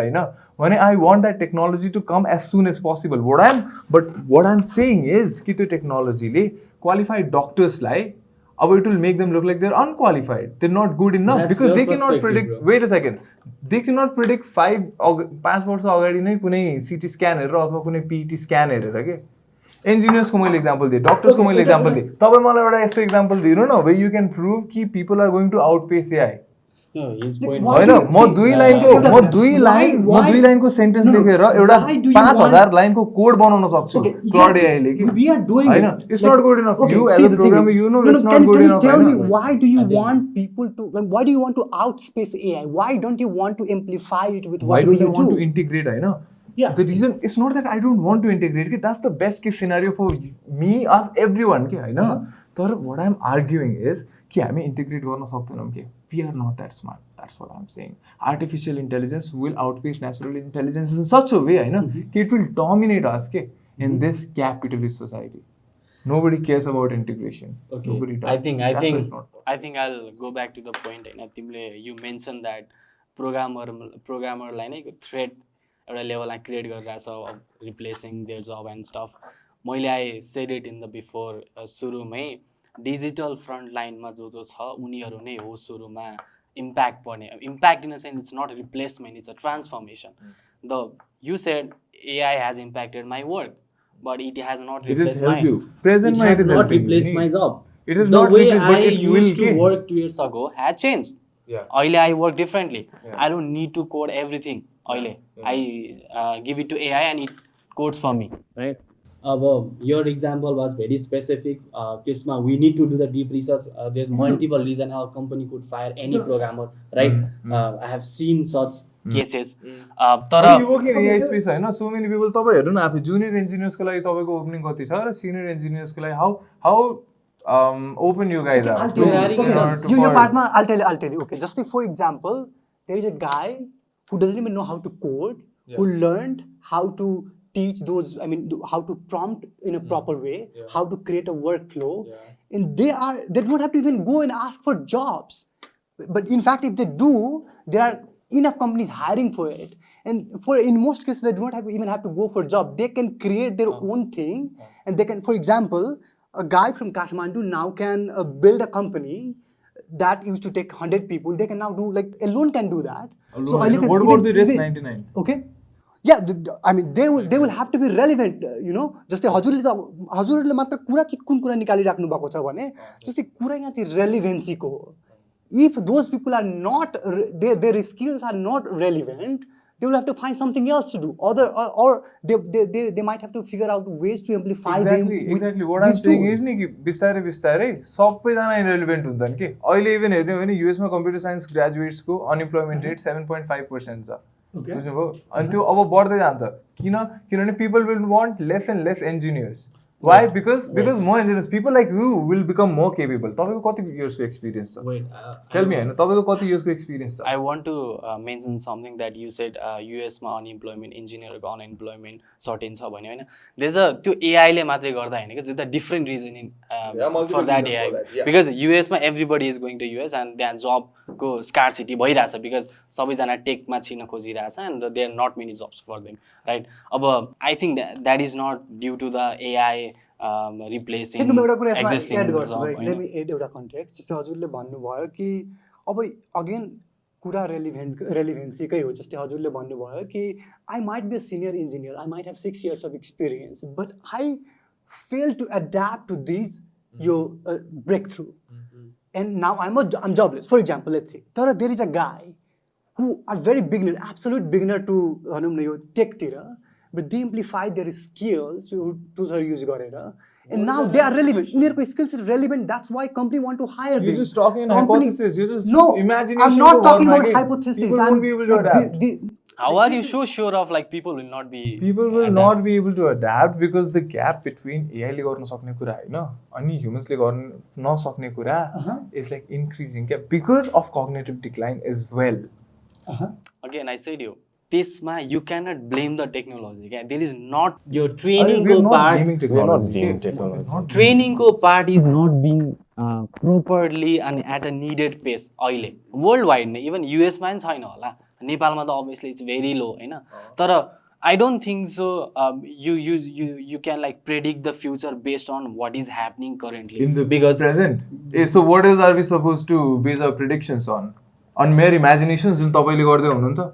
when I want that technology to come as soon as possible. What I'm saying is कि त्यो technology qualified doctors it will make them look like they're unqualified. They're not good enough. That's because they cannot perspective, predict. bro. Wait a second. They cannot predict 5 वर्ष अगाडि नै कुनै CT scan हेरेर अथवा कुनै PET scan हेरेर के. Engineers को मैले example दिए, doctors को मैले example दिए. तपाईं मलाई एउटा यस्तो example दिनु न where you can prove कि people are going to outpace AI. No, his point हैन, म दुई लाइनको सेन्टेन्स लेखेर एउटा 5000 लाइनको कोड बनाउन सक्छु क्लाउड AI ले कि. We are doing Hahn, it's not good enough. You as a programmer, you know it's not good enough. Tell me, why do you want people to, why do you want to outspace AI? Why don't you want to amplify it with Why what don't you you do? want to integrate, Hahn? Yeah. The reason it's not that I don't want to integrate. That's the best case scenario for me, us, everyone. But what I'm arguing is कि हामी integrate गर्न सक्दैनौँ के. We are not that smart. That's what I'm saying. Artificial intelligence will outpace natural intelligence in such a way, that it will dominate us in this capitalist society. Nobody cares about integration. Okay. Nobody does. I think That's why it's not possible. I think I'll go back to the point. You mentioned that programmer लाई नै threat एउटा लेभलमा create गरिरहेछ of replacing their job and stuff. मैले I said it in the before सुरुमै digital front लाइनमा जो छ उनीहरू नै हो सुरुमा इम्प्याक्ट पर्ने. Impact in a sense it's not replacement, it's a transformation. You said AI has impacted my work, but it has not It has replaced helped my. you. Present it mind has is not helping replaced you. my job. It is The not way replaced, but I it will used to work 2 years Ago had changed. Yeah. अहिले I work differently. Yeah. I don't need to code everything. अहिले I give it to AI and it codes for me. right? Your example was very specific. Kisma, we need to do the deep research. There's multiple reasons our company could fire any programmer, right? I have seen such Cases. You work in AI space, हैन? So many people. तपाईं हेर्नु न आफै junior engineers को लागि तपाईको opening कति छ र senior engineers को लागि how open you guys are. I'll tell you. to Your code. part, I'll tell you. Okay, just like for example, there is a guy who doesn't even know how to code, who learned how to teach those. I mean, how to prompt in a proper way, how to create a workflow, and they don't have to even go and ask for jobs. But in fact, if they do, there are enough companies hiring for it. And in most cases, they don't even have to go for a job. They can create their own thing, and they can, for example, a guy from Kathmandu now can build a company that used to take 100 people. They can now do, like, alone can do that. So what about the rest 99? Okay. Yeah, I mean, they will have to be relevant, you know. जस्तै हजुरले मात्र कुरा चाहिँ कुन कुरा निकालिराख्नु भएको छ भने जस्तै कुरा यहाँ चाहिँ relevancy को हो. If those people are not, their skills are not relevant, they will have to find something else to do. Or they might have to figure out ways to amplify them. Exactly. What I'm saying is नि कि बिस्तारै सबैजना irrelevant हुन्छन् के. अहिले even हेर्ने हो भने US मा कम्प्युटर साइन्स ग्रेजुएट्स को अनइम्प्लोयमेन्ट रेट 7.5% छ. बुझ्नुभयो? अनि त्यो अब बढ्दै जान्छ. किनभने people will want less and less engineers. Why? Because more engineers, people like you will become more capable. तपाईको कति years को experience छ? Wait, Tell me, हैन तपाईको कति years को experience छ? I want to mention something that you said US मा unemployment, engineer को unemployment certain छ भन्यो हैन. There's त्यो AI ले मात्रै गर्दा हैन के, there's a different reasoning for that AI. Because US मा everybody is going to US and their job को scarcity भइराछ because सबैजना टेक मा छिर्न खोजिराछ and there are not many jobs for them, right? अब I think that is not due to the AI replacing existing job. Let me add एउटा context. जस्तै हजुरले भन्नुभयो कि अब अगेन कुरा relevancy-कै हो. जस्तै हजुरले भन्नुभयो कि I might be a senior engineer, I might have 6 years of experience, but I failed to adapt to these your breakthrough. And now I'm jobless. For example, let's say there is a guy who are very beginner, absolute beginner to tech tira, but they amplify their skills to use garera. And now they are relevant. Unirko skills is relevant. That's why company want to hire them. You're just talking in hypothesis. You're just imagination. I'm not talking about hypothesis. People won't be able to adapt. How are you so sure of like people will not be? People will not be able to adapt because the gap between AI ले गर्न सक्ने कुरा हैन अनि humans ले गर्न नसक्ने कुरा is like increasing because of cognitive decline as well. Again, I said you. त्यसमा you cannot blame the technology. Okay? There is not your training part. We are not blaming technology. Training part is not being properly and at a needed pace. अहिले worldwide, even US मा छैन होला. नेपालमा त obviously it's very low, हैन. तर I don't think so. You can like predict the future based on what is happening currently. In the present. So what else are we supposed to base our predictions on? On mere imaginations जुन तपाईले गर्दै हुनुहुन्छ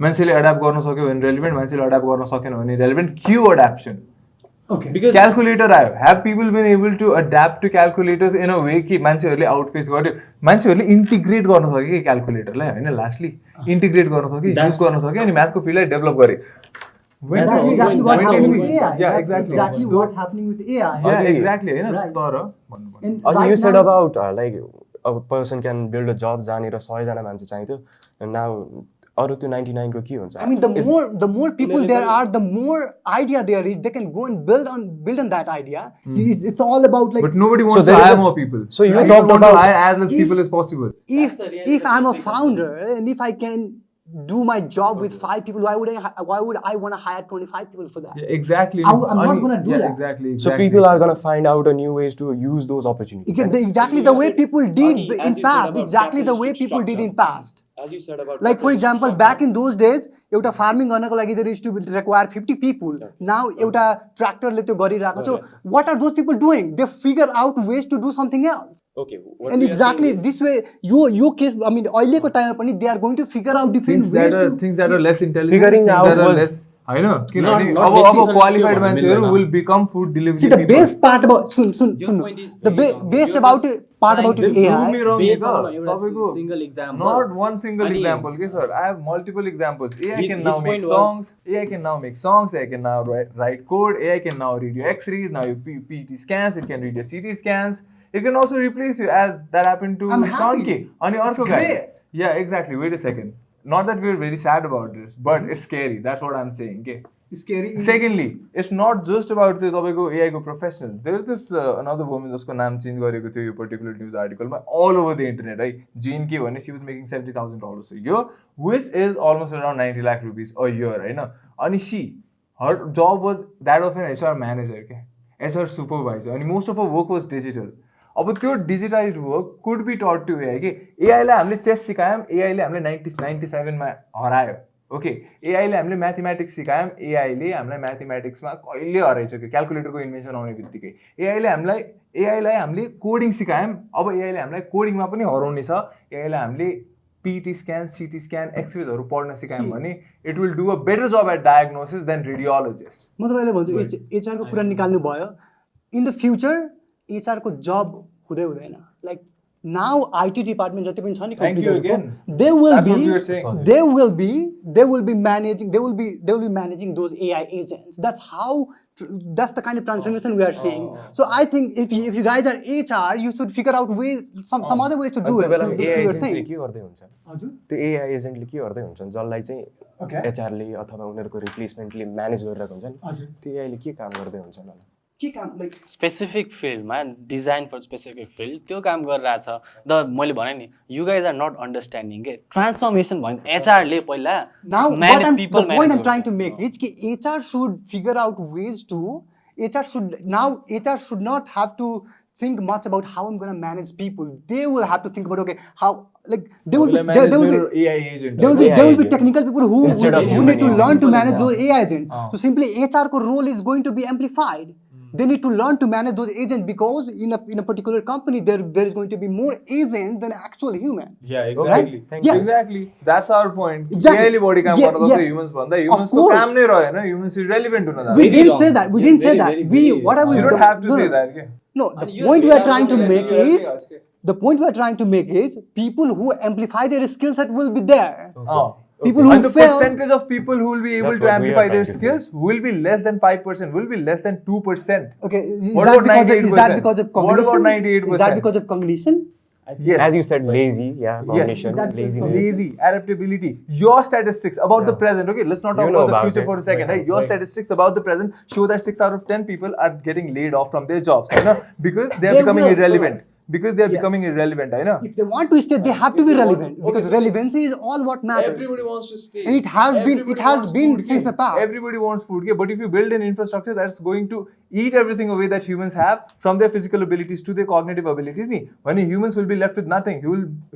मान्छेले adapt गर्न सक्यो भने relevant मान्छेले adapt गर्न सकेन भने रेलेभेन्ट क्यू अड्याप्सन Okay. Because calculator आयो have people been able to adapt to calculators in a way कि मान्छेहरूले आउटपेस गर्यो मान्छेहरूले इन्टिग्रेट गर्न सक्यो कि क्याल्कुलेटरलाई हैन लास्टली इन्टिग्रेट गर्न सक्यो युज गर्न सक्यो अनि म्याथको फिल्डलाई डेभलप गरे That's exactly what's happening with AI. Yeah, exactly. That's exactly what's happening with AI. Yeah, exactly. Hahn Right. तर And And right you said now- about like a person can build a job जहाँनिर 100 जना मान्छे चाहिन्थ्यो and now अरु त्यो 99 को के हुन्छ I mean, the more people there are, the more idea there is. They can go and build on that idea. It's all about like but nobody wants there to is hire a- more people. so you Right? talked want to about- hire as less people as possible. if I'm a founder and if I can do my job with 5 people, why would I want to hire 25 people for that? Yeah, exactly. I'm not gonna do that. Exactly. So people are going to find out a new ways to use those opportunities. Exactly the way people did As in you said past. about Exactly the way capitalistic people did in structure. past. As you said about Like for example, back in those days, एउटा farming गर्नको लागि there used to require 50 people. Now एउटा tractor ले त्यो गरिरहेको. So what are those people doing? They figure out ways to do something else. Okay. what And we are exactly saying is- this way, your case, I mean, अहिलेको टाइममा पनि they are going to figure out different ways to. things that are less intelligent. Figuring things out that are was- less हैन किनभने not अब necessarily qualified त्यो मान्छेहरू भन्नु will become food delivery See, the people. best part about Your sun point is the very wrong. best You're about just it part about trying it to Prove me AI. wrong Based sir. on एउटा तपाईको single example. not one single अनि- example okay sir I have multiple examples AI His- can his now make point was- songs AI can now make songs AI can now write code AI can now read your X-rays now your PT scans it can read your CT scans it can also replace you as that happened to I'm happy. Sean K अनि अर्को guy great. yeah exactly wait a second not that we're very sad about this but it's scary that's what I'm saying okay Scary. Secondly, it's not just about the तपाईको AI को professionals. There is this another woman जसको नाम change गरेको थियो यो particular news article मा all over the internet है. Jean K भने she was making $70,000 a year, which is almost around 90 lakh rupees a year हैन. अनि her job was that of an HR manager के HR supervisor अनि most of her work was digital. अब त्यो digitized work could be taught to AI के AI लाई हामीले chess सिकायौं AI ले हामीले 97 मा हरायो ओके एआईले हामीले म्याथमेटिक्स सिकायौं एआईले हामीलाई म्याथमेटिक्समा कहिले हराइसक्यो क्याल्कुलेटरको इन्भेन्सन आउने बित्तिकै एआईले हामीले कोडिङ सिकायौं अब एआईले हामीलाई कोडिङमा पनि हराउने छ एआईले हामीले पीटी स्क्यान सीटी स्क्यान एक्सरेजहरू पढ्न सिकायौं भने it will do a better जब एट डायग्नोसिस देन रेडियोलोजिस्ट म तपाईलाई भन्छु एचआर को कुरा निकाल्नु भयो इन द फ्युचर एचआर को जब हुँदैन लाइक now IT department जति पनि छ नि Thank you again. they will That's what be we were saying. they will be managing those AI agents. That's the kind of transformation we are seeing. So I think if you guys are HR you should figure out ways some other ways to do it to do your thing. के गर्दै हुन्छ हजुर त्यो AI एजेन्टले के गर्दै हुन्छन् जसलाई चाहिँ Okay. एचआरले अथवा उनीहरूको रिप्लेसमेन्टले म्यानेज गरिरहेको हुन्छ नि हजुर त्यो एआईले के काम गर्दै हुन्छन् होला के काम लाइक स्पेसिफिक फिल्डमा डिजाइन फर स्पेसिफिक फिल्ड त्यो काम गरिरहेछ द मैले भने नि you guys are not understanding के ट्रान्सफर्मेसन भयो एचआरले पहिला now manage the people point manage I'm trying to make is कि HR should figure out ways to HR should not have to think much about how I'm going to manage people. They will have to think about okay how like there will be AI agent there will be technical people who Instead of need to human learn to agents. manage those AI agents. So simply HR ko role is going to be amplified. They need to learn to manage those agents because in a particular company there is going to be more agents than actual human. Yeah, exactly. Thank you. Exactly. That's our point. Exactly. AI ले body काम Yeah, गर्दा yeah. त humans भन्दा humans को course. काम नै रहेन humans irrelevant हुन We जान्छ. didn't say that. We didn't say that. very What are we? You don't have to say that. No, the point we are trying to make is the point we're trying to make is people who amplify their skill set will be there. People And who the fail, percentage of people who will be able That's to what we are amplify their trying to skills will be less than 5%, will be less than 2%. okay, is What that, about because, is that 98%? because of What cognition? about 98%? Is that because of cognition? Yes. As you said, lazy, Yes, cognition, that- laziness. lazy, adaptability. Your statistics about the Yeah. present, okay, let's not You talk know about the about future it. for a second, right? Your Right. statistics about the present show that 6 out of 10 people are getting laid off from their jobs, you know, because they are They becoming will. irrelevant. Because they are Yes. becoming irrelevant, I know. If they want to stay, they have to be relevant because relevancy is all what matters. Everybody wants to stay. And it has been since the past. Everybody wants food, okay? But if you build an infrastructure that's going to eat everything away that humans have, from their physical abilities to their cognitive abilities, when humans will be left with nothing,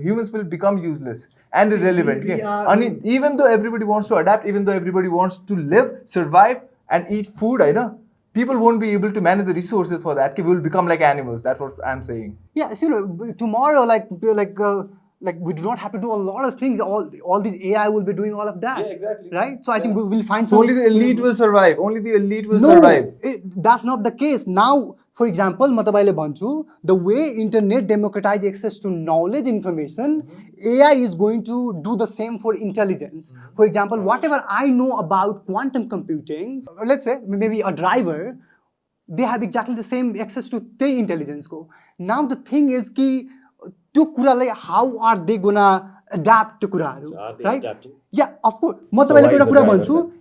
humans will become useless and irrelevant. we Okay? are- And even though everybody wants to adapt, even though everybody wants to live, survive, and eat food, I know, people won't be able to manage the resources for that. Okay? We will become like animals. That's what I'm saying. Yeah, so tomorrow, like we do not have to do a lot of things. All these AI will be doing all of that. Yeah, exactly. Right. So I think we'll find So some. only the elite will survive. Only the elite will No, survive. that's not the case. Now, for example, Matabaile Banchu, the way internet democratize access to knowledge information, AI is going to do the same for intelligence. For example, whatever I know about quantum computing, let's say maybe a driver, they have exactly the same access to the intelligence go. Now the thing is ki, how are they gonna adapt to kuraharu, So are they right? adapting? Yeah, of course. why Matabaile is एउटा the कुरा driver भन्छु,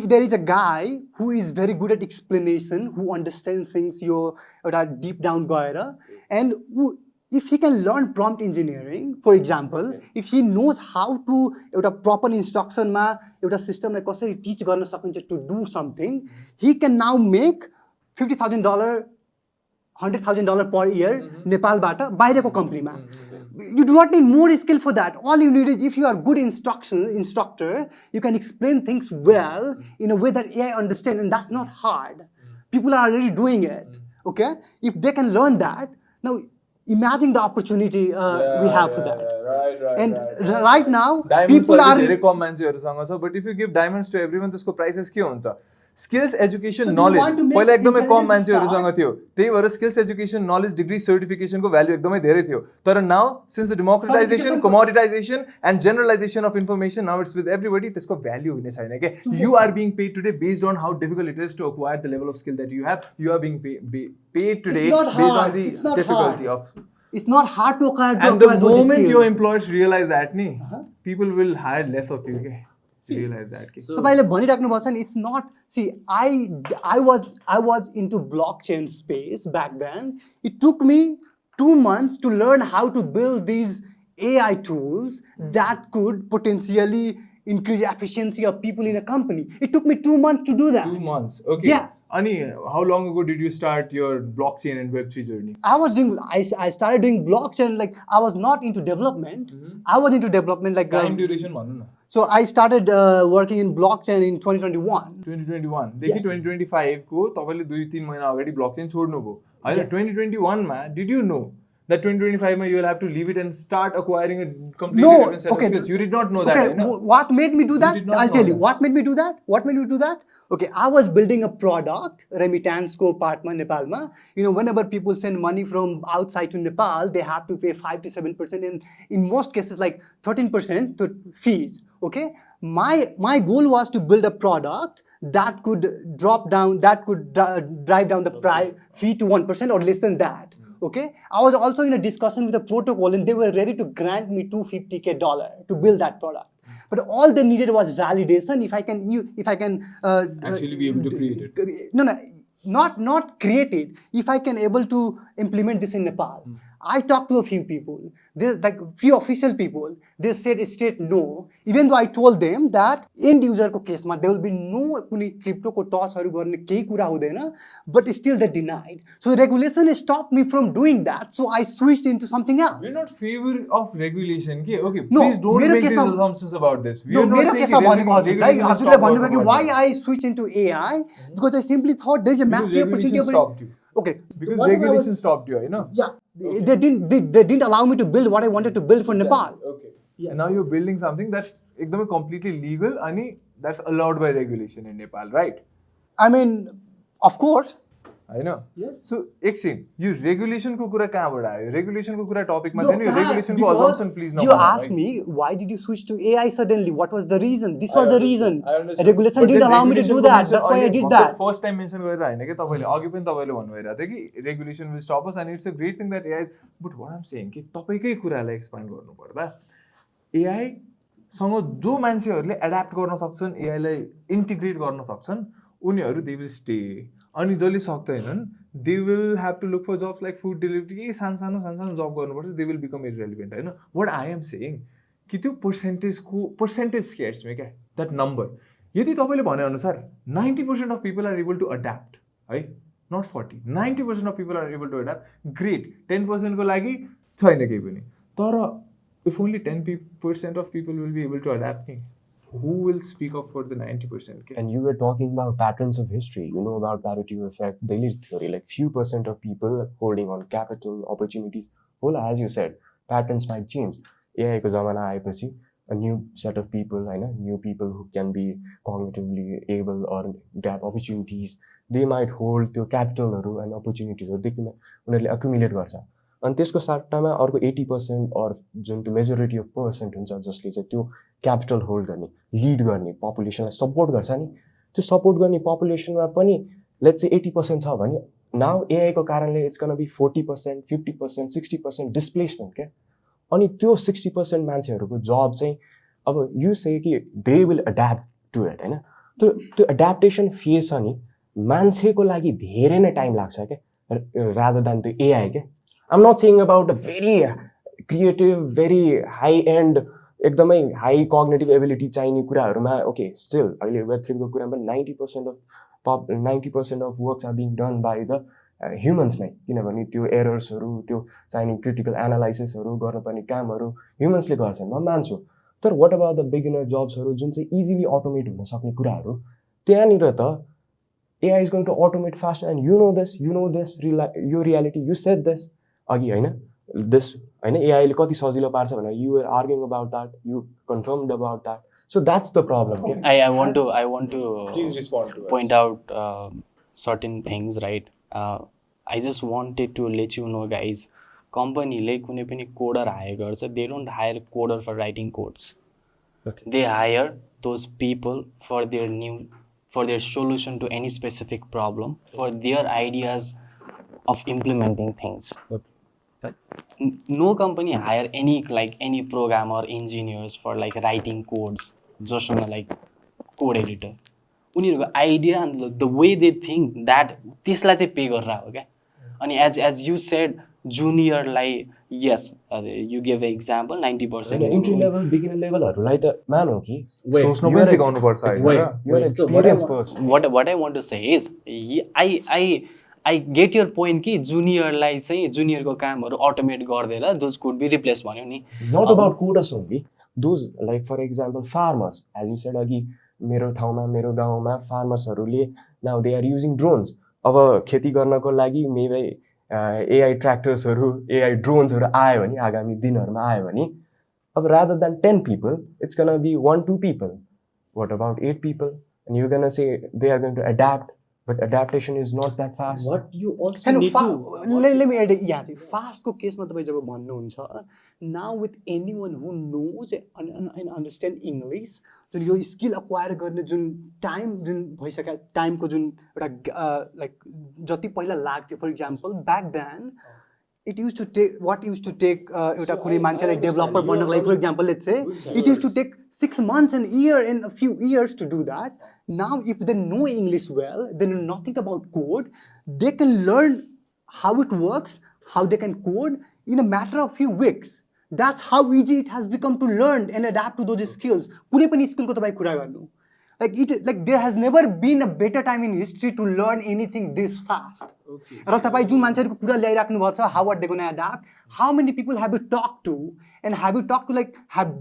if there is a guy who is very good at explanation, who understands things deep down gaera, and if he can learn prompt engineering, for example, if he knows how to proper instruction ma system like कसरी teach गर्न सकिन्छ to do something, he can now make $50,000 $100,000 per year नेपालबाट बाहिरको कम्पनीमा. You do not need more skill for that. All you need is, if you are good instructor, you can explain things well in a way that AI understands, and that's not hard. People are already doing it. Okay, if they can learn that, now imagine the opportunity we have for that. And right now, people are. But if you give diamonds to everyone, त्यसको prices के हुन्छ? Skills, education, So do you knowledge. want to make पहिला एकदमै कम intelligent मान्छेहरूसँग stars? थियो. त्यही भएर skills, education, knowledge, degree, certification को value एकदमै धेरै थियो. तर now, since the democratization, Certification- commoditization, and generalization of information, now it's with everybody, त्यसको value हुने छैन के. You are being paid today based on how difficult it is to acquire the level of skill that you have. You are being paid today It's not based on hard. the It's not difficulty hard. of. It's not hard to acquire. And the those moment your skills. employers realize that, people will hire less of you. Okay? Realize that. Okay? तपाईँले भनिराख्नु भएको छ नि, it's not, see, I was into blockchain space back then. It took me 2 months to learn how to build these AI tools that could potentially increase efficiency of people in a company. It took me 2 months to do that. 2 months. Okay. Yes. Ani, how long ago did you start your blockchain and Web3 journey? I started doing blockchain, like I was not into development. I was into development like Time duration भन्नु न. so I started working in blockchain in 2021. 2021 देखि 2025 को तपाईले 2-3 महिना अगाडि blockchain छोड्नु भयो. हैन 2021 मा did you know that 2025 ma you will have to leave it and start acquiring a completely different set of skills? You did not know that, Okay, right? what made me do that? did not I'll know tell you. that. What made me do that? What made me do that? Okay, I was building a product, remittance ko part ma Nepal ma. Whenever people send money from outside to Nepal, they have to pay 5 to 7%, and in most cases like 13% to fees. Okay, my goal was to build a product that could drive down the fee to 1% or less than that. Okay, I was also in a discussion with the protocol, and they were ready to grant me $250,000 to build that product. But all they needed was validation. If I can Actually be able to create it. No, not create it. If I can able to implement this in Nepal. I talked to a few people. There's like few official people. They said straight no. Even though I told them that end user ko case ma there will be no crypto ko touch haru गर्ने केही कुरा हुँदैन, but still they denied. So regulation stopped me from doing that. So I switched into something else. We're not favor of regulation. Okay, No, please don't मेरो make these केसमा- assumptions about this. We No, are not मेरो saying केसमा that भनेको हजुरलाई regulation हजुरले stopped भन्नुभयो कि about why that. I switched into AI, because I simply thought there is a Because massive regulation opportunity. stopped you. Okay, Because Whatever I was- regulation stopped you, you know? Yeah, they didn't allow me to build what I wanted to build for Nepal. Okay. And now you're building something that's ekdamai completely legal and that's allowed by regulation in Nepal, right? I mean, of course. होइन Yes. सो एकछिन यो रेगुलेसनको कुरा कहाँबाट आयो रेगुलेसनको कुरा टपिकमा No, थिएन यो that- रेगुलेसनको because assumption please You asked me, why did you switch to AI suddenly? What was the reason? This was the reason. Regulation didn't allow me to do that. That's why I did that. First time mention गरेर होइन कि तपाईँले अघि पनि तपाईँले भन्नुभइरहेको थियो कि regulation will स्टप us and it's a great thing that AI but what आइम सेइङ कि तपाईँकै कुरालाई एक्सप्लेन गर्नुपर्दा एआईसँग जो मान्छेहरूले एडाप्ट गर्न सक्छन् एआईलाई इन्टिग्रेट गर्न सक्छन् उनीहरू दे विल स्टे अनि जसले सक्दैनन् they will have to look for jobs like food delivery केही सानो जब गर्नुपर्छ दे विल बिकम इरेलिभेन्ट होइन वाट आई एम सेइङ कि त्यो पर्सेन्टेज स्केयर्स मी क्या द्याट नम्बर यदि तपाईँले भनेअनुसार 90% of people are able to adapt है not 40 90% of people are able to adapt great 10% को लागि छैन केही पनि तर if only 10% of people will be able to adapt who will speak up for the 90%? And you were talking about patterns of history. You know about parity effect, daily theory, like few % of people holding on capital, opportunities. Well, as you said, patterns might change. AI ko zamana aayepachi a new set of people, new people who can be cognitively able or grab opportunities. They might hold त्यो capital and opportunities उनीहरूले accumulate गर्छ अनि त्यसको सट्टामा अर्को 80% or जुन त्यो majority of percent हुन्छ जसले चाहिँ त्यो क्यापिटल होल्ड गर्ने लिड गर्ने पपुलेसनलाई सपोर्ट गर्छ नि त्यो सपोर्ट गर्ने पपुलेसनमा पनि लेट्स चाहिँ 80% छ भने नाउ एआईको कारणले इट्स गन बी 40%, 50%, 60% डिस्प्लेसमेन्ट क्या अनि त्यो 60% मान्छेहरूको जब चाहिँ अब यु से कि they will adapt to it होइन त्यो एडाप्टेसन फेज छ नि मान्छेको लागि धेरै नै टाइम लाग्छ क्या रादर देन त्यो एआई क्या I'm not saying about a very creative, very high-end, एकदमै high cognitive ability चाहिने कुराहरूमा okay, still अहिले Web3 को कुरामा 90% of works are being done by the humans नै किनभने त्यो एरर्सहरू त्यो चाहिने क्रिटिकल एनालाइसिसहरू गर्नुपर्ने कामहरू ह्युमन्सले गर्छन् म मान्छु तर व्हाट अबाउट द बिगिनर जब्सहरू जुन चाहिँ इजिली अटोमेट हुन सक्ने कुराहरू त्यहाँनिर त AI is going to automate faster and you know this your reality you said this अघि होइन दिस होइन एआईले कति सजिलो पार्छ भनेर you are arguing about that you confirmed about that so that's the problem I want to Please respond to us. point out certain things, right? I just wanted to let you know, guys. Company कुनै पनि coder hire गर्छ, they don't hire coder for writing codes. Okay. They hire those people for their solution to any specific problem, for their ideas of implementing things. Okay. No company hire any programmer engineers for like writing codes just on like code editor उनीहरूको idea and the way they think that त्यसलाई चाहिँ पे गरेर हो क्या अनि as you said junior लाई yes you gave an example 90% entry level beginner लेभलहरूलाई त मानौ कि सोच्नु पनि सिकाउनु पर्छ you are experience person what I want to say is I get your point कि जुनियरलाई चाहिँ जुनियरको कामहरू अटोमेट गरिदिएर दोज कुड बी रिप्लेस भन्यो नि not about coders only those like for example farmers as you said अघि मेरो ठाउँमा मेरो गाउँमा फार्मर्सहरूले now they are using drones अब खेती गर्नको लागि मेबी एआई ट्र्याक्टर्सहरू एआई ड्रोन्सहरू आयो भने आगामी दिनहरूमा आयो भने अब rather than 10 people it's gonna be 1-2 people what about 8 people and you're gonna say they are going to adapt but adaptation is not that fast. What you also And need to let me add fast को केसमा तपाईं जब भन्नुहुन्छ now with anyone who knows and understand English Jun yo skill acquire गर्ने जुन time जुन भइसक्यो टाइमको जुन एउटा like जति पहिला लाग्थ्यो for example back then it used to take एउटा कुनै मान्छेलाई डेभलपर बन्नको लागि for example let's say it used to take 6 months and year and a few years to do that. Now if they know English well, they know nothing about code, they can learn how it works, how they can code in a matter of few weeks. That's how easy it has become to learn and adapt to those skills. कुनै पनि स्किलको तपाईं कुरा गर्नु like there has never been a better time in history to learn anything this fast. Okay. र तपाईं जुन मान्छेहरुको कुरा ल्याइराख्नु भएको छ how are they going to adapt? How many people have you talked to and have you talked to like have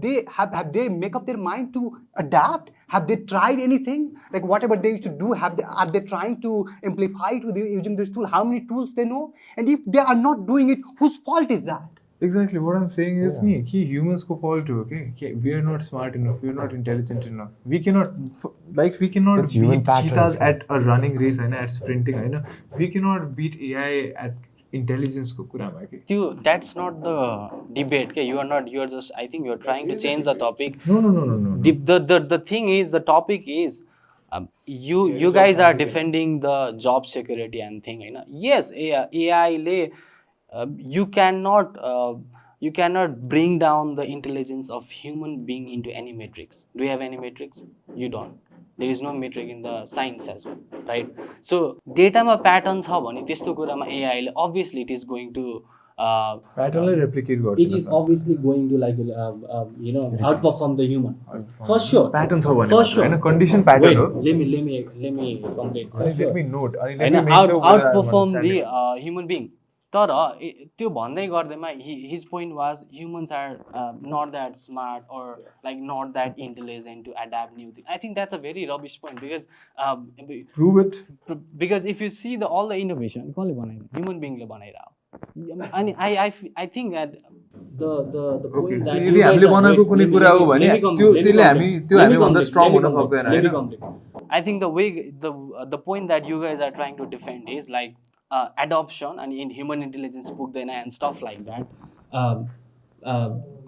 they make up their mind to adapt? Have they tried anything? Like whatever they used to do are they trying to amplify it with using this tool? How many tools they know? And if they are not doing it, whose fault is that? Exactly what I'm saying is humans ko fault ho, okay? We are not smart enough, we are not intelligent enough. We cannot It's human beat patterns, cheetahs yeah. at a running race, at sprinting, we cannot beat AI at intelligence ko kura ma ke. That's not the debate. Okay? You are just, I think you're trying to change the topic. No. The thing is, the topic is, you guys are defending the job security and thing. Yes, AI le, you cannot bring down the intelligence of human being into any matrix. Do you have any matrix? You don't. There is no metric in the science as well, right? So data ma patterns ha bhane testo kura ma AI le obviously it is going to Pattern lai replicate garदैन. It is obviously going to like outperform the human for sure. Pattern छ भने For sure. condition pattern Wait, ho. let me complete. For Let sure. me note. Let me Hahn make sure whether I'm outperform the understanding. human being. तर त्यो भन्दै गर्दैमा his point was humans are not that smart or like not that intelligent to adapt new things. I think that's a very rubbish point because Prove it. because if you see all the innovation कसले बनाएको human being ले बनाइरहेको. अनि I think that the point Okay, so that यदि you guys हामीले are- बनाएको wait, कुनै let me- कुरा हो let me- भने let me complete, त्यो let me त्यसले complete. त्यो Let me हामी भन्दा complete, strong let me हुन complete, सक्दैन let me Hahn. complete. I think the way the point that you guys are trying to defend is like adoption and in human intelligence पुग्दैन and stuff like that.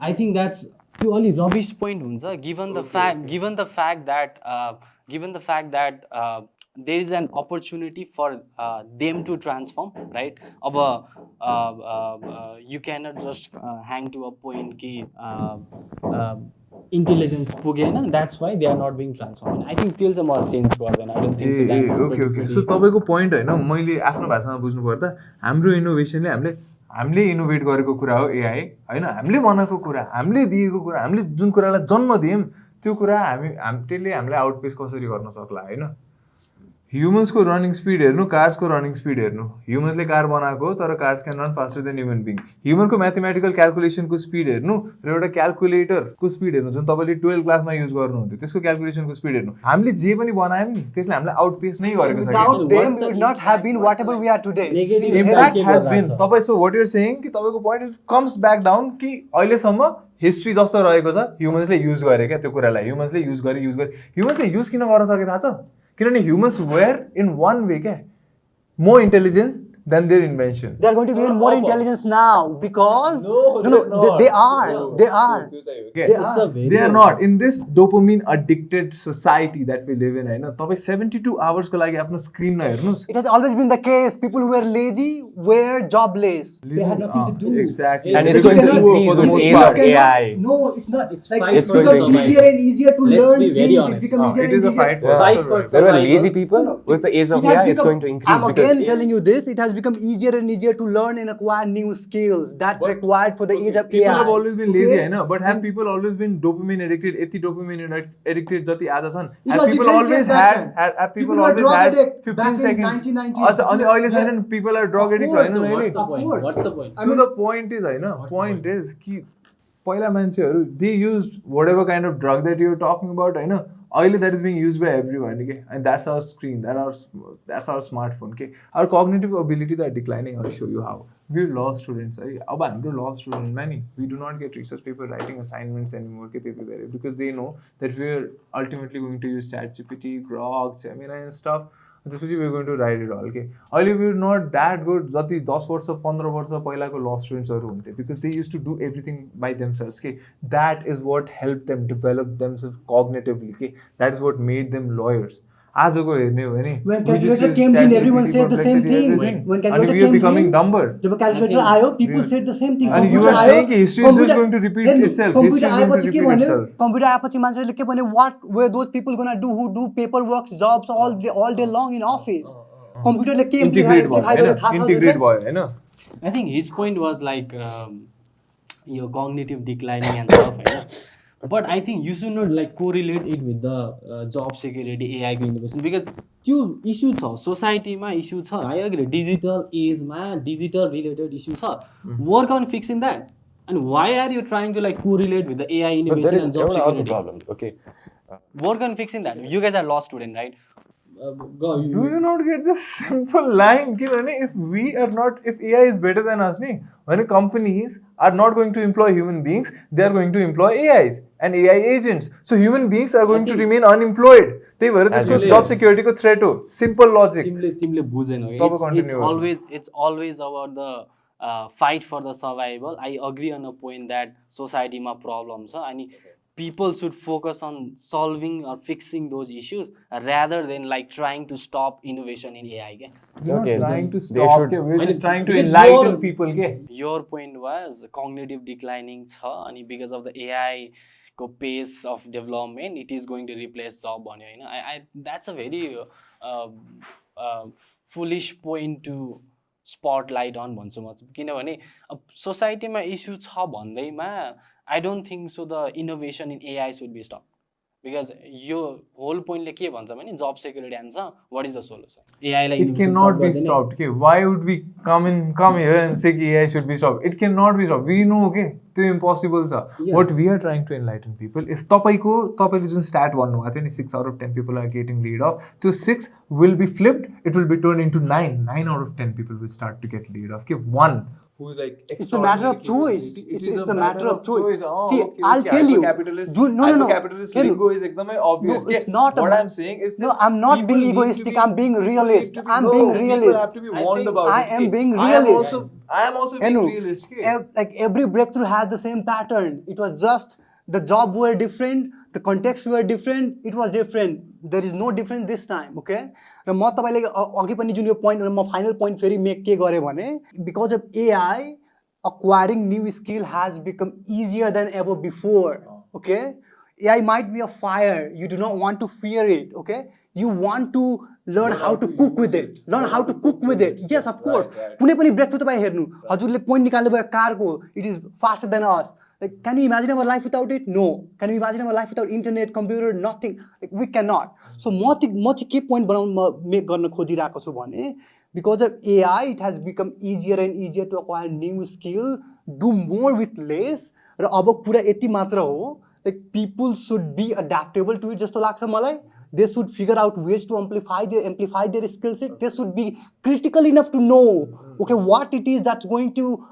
I think that's त्यो अलि rubbish point हुन्छ given the fact that there is an opportunity for them to transform, right? You cannot just hang to a point कि intelligence पुगेन, that's why they are not being transformed. I think त्यो चाहिँ मलाई sense गर्दैन. I don't think so that's okay so तपाईँको point हैन मैले आफ्नो भाषामा बुझ्नु पर्दा हाम्रो इनोभेसनले हामीले इनोभेट गरेको कुरा हो एआई हैन. हामीले बनाएको कुरा, हामीले दिएको कुरा, हामीले जुन कुरालाई जन्म दियौं त्यो कुरा त्यसले हामीलाई आउटपेस कसरी गर्न सक्ला हैन. ह्युमन्सको रनिङ स्पिड हेर्नु, कार्सको रनिङ स्पिड हेर्नु. ह्युमन्सले कार बनाएको हो तर cars can run faster than human being. ह्युमनको म्याथमेटिकल क्याल्कुलेसनको स्पिड हेर्नु र एउटा क्याल्कुलेटरको स्पिड हेर्नु जुन तपाईँले 12 क्लासमा युज गर्नुहुन्थ्यो त्यसको क्याल्कुलेसनको स्पिड हेर्नु. हामीले जे पनि बनायौं नि त्यसले हामीलाई आउटपेस नै गरेको छ. Without them, we would not have been whatever we are today. Negative Impact के has गरिरहेछ? been. तपाईँ सो what you're saying कि तपाईँको point comes back down कि अहिलेसम्म हिस्ट्री जस्तो रहेको छ ह्युमन्सले युज गरे क्या त्यो कुरालाई. ह्युमन्सले युज गरे. ह्युमन्सले युज किन गर्न सके थाहा छ? किनभने humans where in one way क्या more intelligence than their invention. They are going to be even more intelligent now because they are. They It's a very- are not in this dopamine addicted society that we live in हैन. तपाई 72 hours को लागि आफ्नो screen नहेर्नुस्. It has always been the case. People who were lazy were jobless. They had nothing to do. Exactly. And If it's you going to cannot- increase for the with most age part. of AI. No, it's not. It's Like fight it's for become survival. easier and easier to Let's learn be very things. honest. It's become easier It and is a easier. fight for Fight for There were survival. lazy people. With the age of It has AI, it's become- going to increase I'm because again telling you this. It has become easier and easier to learn and acquire new skills that required for the age of People AI. have always been lazy, Okay? हैन, but have people always been dopamine addicted? यति dopamine addicted जति आज छन्. It Have was people different always case back had? then. Have people People were always drug had addict 15 back in seconds? 1990s. अनि अहिले छैनन् people are drug addict course, Hahn So अहिले. what's the point? course. What's the point? So the point is Hahn, point is कि पहिला मान्छेहरू they used whatever kind of drug that you're talking about हैन, अहिले that is being used by everyone, okay? And that's our screen, that's our smartphone, okay? Our cognitive abilities are declining. I'll show you how. We're law students, है. अब हाम्रो law student many, we do not get research paper writing assignments anymore के त्यति धेरै because they know that we're ultimately going to use ChatGPT, Grok, Gemini and stuff. त्यसपछि we're going to write it all, okay? अहिले we're not that good जति 10 वर्ष 15 वर्ष पहिलाको law studentsहरू हुन्थे because they used to do everything by themselves, okay? That is what helped them develop themselves cognitively, okay? That is what made them lawyers. आजको हेर्ने हो भने When we just calculator use came in, ChatGPT everyone for said the same complexity thing. everything. When And calculator we are came becoming in, dumber. जब calculator I think- आयो, people said the same thing. And you Computer are आयो, saying कि history is just computer- going to repeat then itself. computer History is going to आएपछि के repeat भन्यो? itself. Computer आएपछि मान्छेले के भन्यो? What were those people gonna do who do paperwork jobs all day long in office? Computerले के Integrate भयो imply गर्यो थाहा हैन, छ integrate हजुरलाई? भयो हैन. I think his point was like your cognitive declining and stuff, right? But I think you should not like correlate it with the job security AI को innovation because त्यो issue छ society मा issue छ. I agree. Digital age मा digital related issue छ. Work on fixing that. And why are you trying to like correlate with the AI But there innovation is and job another security? problem. Okay. Work on fixing that. You guys are law student, right? go. Do you not get this simple line? If AI is better than us, when companies are not going to employ human beings, they are going to employ AIs and AI agents. So human beings are going to remain unemployed. Job security ko threat ho. Simple logic. तिमीले बुझेनौ. It's always about the fight for the survival. I agree on a point that society ma problem छ अनि people should focus on solving or fixing those issues rather than like trying to stop innovation in AI. We're Okay, not trying to they stop. should- We're just trying to Because enlighten people. Your point was cognitive declining छ अनि because of the AI को pace of development it is going to replace job भन्यो हैन. I that's a very foolish point to spotlight on भन्छु म किनभने सोसाइटीमा issue छ भन्दैमा I don't think so the innovation in AI should be stopped. Because your whole point like job security answer, what is the solution? AI like It cannot be stopped. Okay, why would we come here and say AI should be stopped? It cannot be stopped. We know, okay, it's impossible. Yeah. What we are trying to enlighten people is तपाईले जुन stat भन्नु भएको थियो नि 6 out of 10 people are getting laid off. So 6 will be flipped. It will be turned into 9. 9 out of 10 people will start to get laid off. Okay, one who is like it's the matter of choice. It's the matter of choice. See, okay, I'll tell you. Capitalist, No. capitalist lingo is ekdamai obvious. No, it's not. What I'm saying is that I'm not people being need to egoistic. be- I'm being realist. people I'm need to being be- realist. People have to be warned about I it. am being I realist. am also being Enu, realistic. like every breakthrough has the same pattern. It was just the job were different, the context were different, it was different. There is no difference this time, okay? र म तपाईलाई अघि पनि जुन यो point म final point फेरि make के गरे भने because of AI acquiring new skill has become easier than ever before, okay? AI might be a fire, you do not want to fear it, okay? You want to learn how to cook with it. Learn how to cook with it. Yes, of course. कुनै पनि breakthrough तपाईँ हेर्नु हजुरले point निकाल्नु भयो कारको, it is faster than us. Like, can you imagine our life without it? No. Can you imagine our life without internet, computer, nothing? Like, we cannot. So, म चाहिँ के point make गर्न खोजिरहेको छु भने because of AI, it has become easier and easier to acquire new skill, do more with less. र अब कुरा यति मात्र हो, like people should be adaptable to it जस्तो लाग्छ मलाई. They should figure out ways to amplify their skill set. They should be critical enough to know, okay, what it is that's going to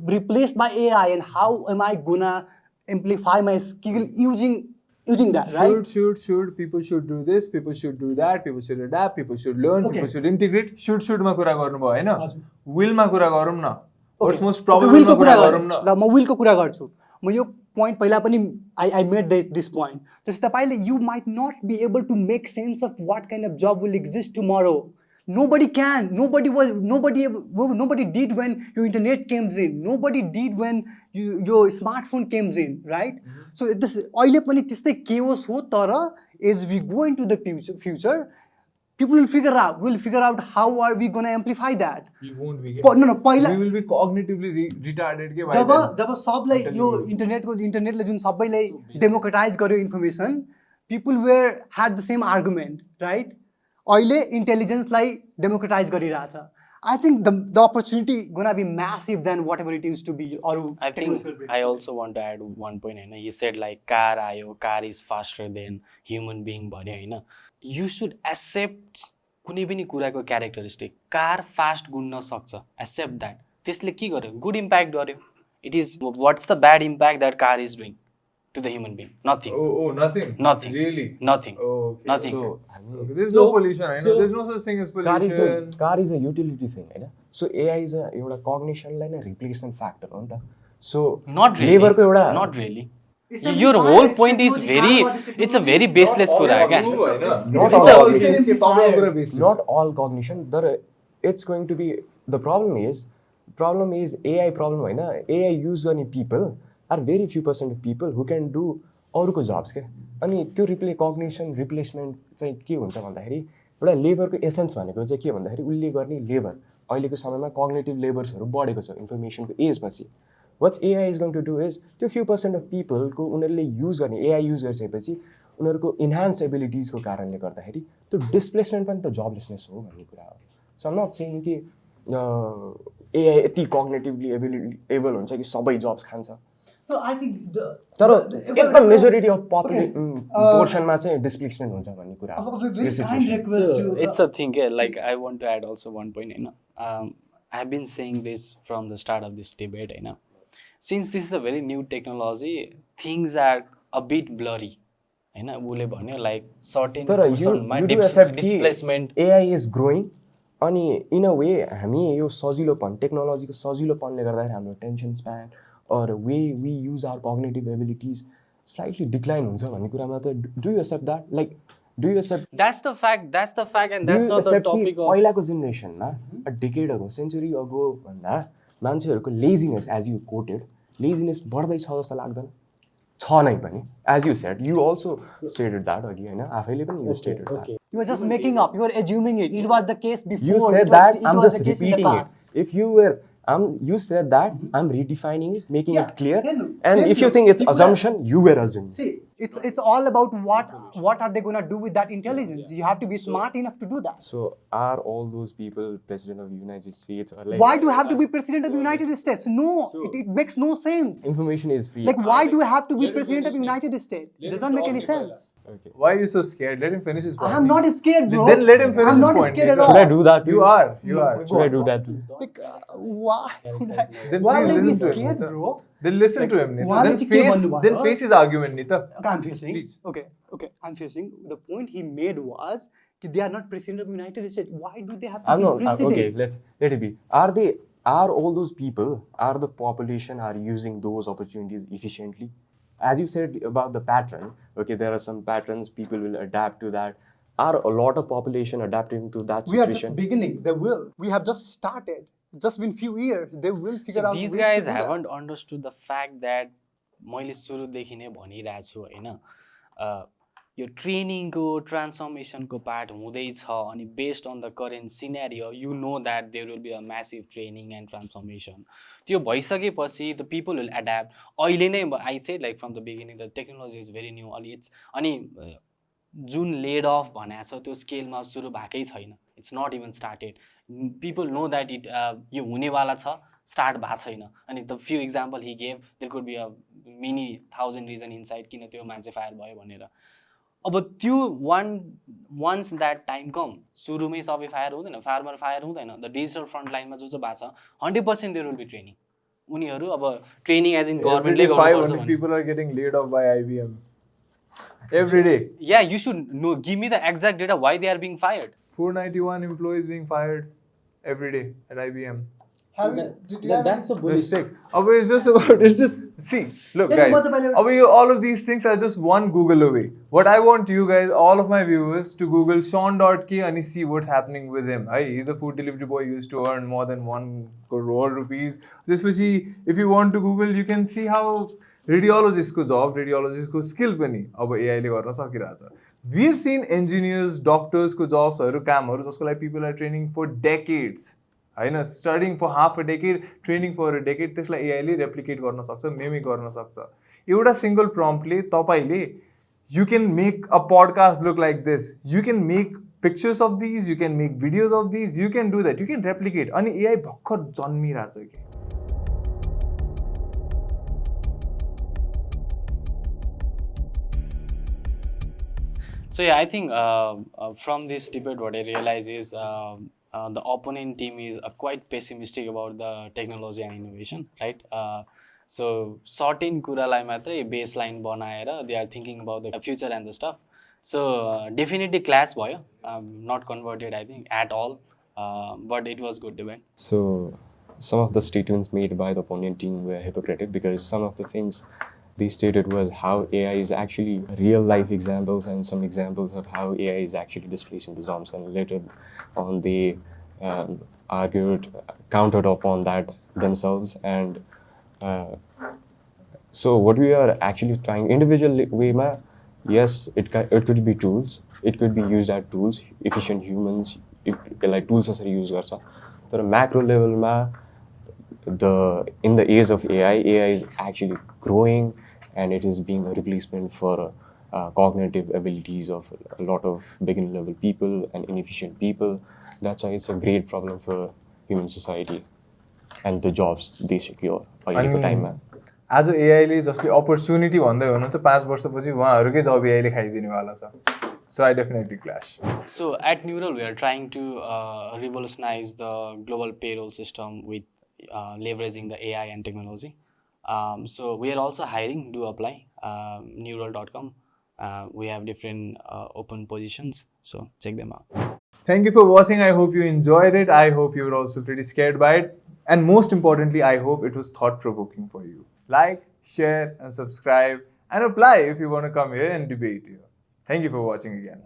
replaced by AI and how am I gonna amplify my skill using that, right? Should people should do this, people should do that, people should adapt, people should learn, Okay. people should integrate. Should मा कुरा गर्नु भयो हैन? Will मा कुरा गरौँ न. What's most Okay, probable will मा को कुरा कुरा गरौँ न. ल म will को कुरा गर्छु. म यो point पहिला पनि I made this point. जस्तै तपाईले you might not be able to make sense of what kind of job will exist tomorrow. Nobody can. Nobody did when your internet comes in. Nobody did when your smartphone comes in, right? So this अहिले पनि त्यस्तै chaos हो तर as we go into the future people will figure out how are we going to amplify that. We won't be. No, पहिला We will be cognitively retarded के जब सबलाई यो इन्टरनेटले जुन सबैलाई डेमोक्रेटाइज गर्यो information people had the same argument, right? अहिले इन्टेलिजेन्सलाई democratise गरिरहेछ. I think the opportunity gonna be massive than whatever it used to be. I think I also want to add one point. He said like car आयो, car is faster than human being भन्यो हैन. You should accept कुनै पनि कुराको characteristic. Car fast गुड्न सक्छ. Accept that. त्यसले के गर्यो? Good impact गर्यो. It is what's the bad impact that car is doing to the human being? Nothing. Oh, nothing. Nothing. Really? Nothing. Oh, okay. Nothing. Okay, there's no pollution. I know. There's no such thing as pollution. car is a utility thing, Hahn? So AI is a एउटा cognitionलाई नै replacement factor हो नि त. So Not really. labor को एउटा Not really. Your whole point is it's a very baseless कुरा क्या. Not all cognition. It's going to be the problem is AI problem होइन. AI use गर्ने people are very few % of people who can do अरूको jobs के. अनि त्यो cognition replacement चाहिँ के हुन्छ भन्दाखेरि एउटा लेबरको एसेन्स भनेको चाहिँ के भन्दाखेरि उसले गर्ने लेबर अहिलेको समयमा कग्निटिभ लेबर्सहरू बढेको छ इन्फर्मेसनको एजपछि. What AI is going to do is त्यो few % of people को उनीहरूले युज गर्ने AI युज गरिसकेपछि उनीहरूको इन्हान्स्ड एबिलिटिजको कारणले गर्दाखेरि त्यो डिस्प्लेसमेन्ट पनि त जबलेसनेस हो भन्ने कुरा हो. सो आम नट सेइङ कि AI यति कग्नेटिभली एबल हुन्छ कि सबै जब्स खान्छ. So I think तर एकदम मेजोरिटी अफ Okay. पोर्सनमा चाहिँ डिस्प्लेसमेन्ट हुन्छ भन्ने कुरा of हो a very yo kind situation. request So to it's a thing, yeah, like I want to add also one point, you know. I've been saying this from the start of this debate, you know. Since this is a very new technology, things are a bit blurry. You know, उसले भन्यो like certain तर personमा you do accept कि displacement AI is growing अनि इन अ वे हामी यो सजिलोपन टेक्नोलोजीको सजिलोपनले गर्दाखेरि हाम्रो tension span or way we use our cognitive abilities slightly decline हुन्छ भन्ने कुरामा त do you accept that like do you accept that's the fact and that's not the topic of पहिलाको जेनेरेसनमा a decade ago century ago भन्दा मान्छेहरूको laziness as you quoted laziness बढ्दैछ जस्तो लाग्दैन छ नै पनि as you said you also stated that अघि होइन आफैले पनि you stated that you are just making up, you are assuming it. It was the case before. You it said was, that it I'm was just the case in the repeating past. it. If you were, you said that I'm redefining it, making Yeah, it clear. yeah, And same if you here. think it's People assumption, you were assuming. See, it's all about what are they going to do with that intelligence. You have to be smart enough to do that. So are all those people president of the United States? Or like, Why do you have to be president of the United States? No, it makes no sense. information is free? Like, why do you have to be president of the United States? It doesn't make any sense. Okay. Why are you so scared? Let him finish his point. I'm not scared, bro. Then let him finish I'm his not point. scared at Should all. I do that? You are. You are. Should I do that too? Like, why? Then Why please would I be listen to him, scared, Nita. bro? Then listen to him, Nita. why Then face his argument, Nita. Okay, I'm facing. Please. Okay, I'm facing. The point he made was that they are not president of the United States. Why do they have to I'm be not. president? Okay, let it be. Are all those people, are the population are using those opportunities efficiently? As you said about the pattern, okay, there are some patterns, people will adapt to that. Are a lot of population adapting to that We are situation? just beginning. They will. We have just started. It's just been few years. They will figure out. these ways to guys do that. haven't understood the fact that मैले सुरुदेखि नै भनिरहेको छु होइन यो ट्रेनिङको ट्रान्सफर्मेसनको part हुँदैछ अनि based on the current scenario you know that there will be a massive training and transformation त्यो भइसकेपछि द पिपल विल एड्याप्ट अहिले नै I said like from the beginning the technology is very new अनि अनि जुन lead of भनेको छ त्यो स्केलमा सुरु भएकै छैन it's not even started people know that it यो हुनेवाला छ स्टार्ट भएको छैन अनि the few example he gave there could be a mini 1000 reason inside किन त्यो मान्छे फायर भयो भनेर अब त्यो वन्स द्याट टाइम कम सुरुमै सबै फायर हुँदैन फार्मर फायर हुँदैन द डिजिटल फ्रन्ट लाइनमा जो चाहिँ भएको छ 100% देयर विल बी ट्रेनिङ उनीहरू अब ट्रेनिङ एज इन गभर्मेन्टले गर्नुपर्छ भने people are getting laid off by IBM every day. या you should know give me the exact data why they are being fired 491 employees being fired every day at IBM. That's a They're bully. sick. It's just about, it's just, see, look guys, all of these things are just one Google away. What I want you guys, all of my viewers, to Google Sean.k and see what's happening with him. He's a food delivery boy, he used to earn more than 1 crore rupees. This was if you want to Google, you can see how radiologist ko job, radiologist ko skill pani aba AI le garna sakiracha. We've seen engineers, doctors ko jobs haru kamharu jasko लागि people are training for decades. होइन studying for half a decade training for a decade त्यसलाई एआईले replicate गर्न सक्छ mimic गर्न सक्छ एउटा single प्रम्प्टले तपाईँले you can make a podcast look like this you can make pictures of these you can make videos of these you can do that you can replicate अनि एआई भर्खर जन्मिरहेछ कि So yeah, I think from this debate, what I realize is the opponent team is quite pessimistic about the technology and innovation, right? So certain कुरालाई मात्रै baseline बनाएर they are thinking about the future and the stuff. So definitely class भयो, not converted I think at all, but it was good debate. So some of the statements made by the opponent team were hypocritical because some of the things they stated was how AI is actually real life examples and some examples of how AI is actually displacing the jobs, and later on they countered upon that themselves. And so what we are actually trying individual way ma, yes, it could be tools, it could be used as tools, efficient humans like tools are use garcha तर macro level ma in the age of AI is actually growing and it is being a replacement for cognitive abilities of a lot of beginner level people and inefficient people. That's why it's a great problem for human society and the jobs they secure. आज एआईले जसले opportunity भन्दै हुनुहुन्छ 5 वर्षपछि उहाँहरूकै जब एआईले खाइदिनेवाला छ. So I definitely clash. So at Neural, we are trying to revolutionize the global payroll system with leveraging the AI and technology. So we are also hiring. Do apply. Neural.com. We have different open positions. So check them out. Thank you for watching. I hope you enjoyed it. I hope you were also pretty scared by it. And most importantly, I hope it was thought-provoking for you. Like, share, and subscribe. And apply if you want to come here and debate here. Thank you for watching again.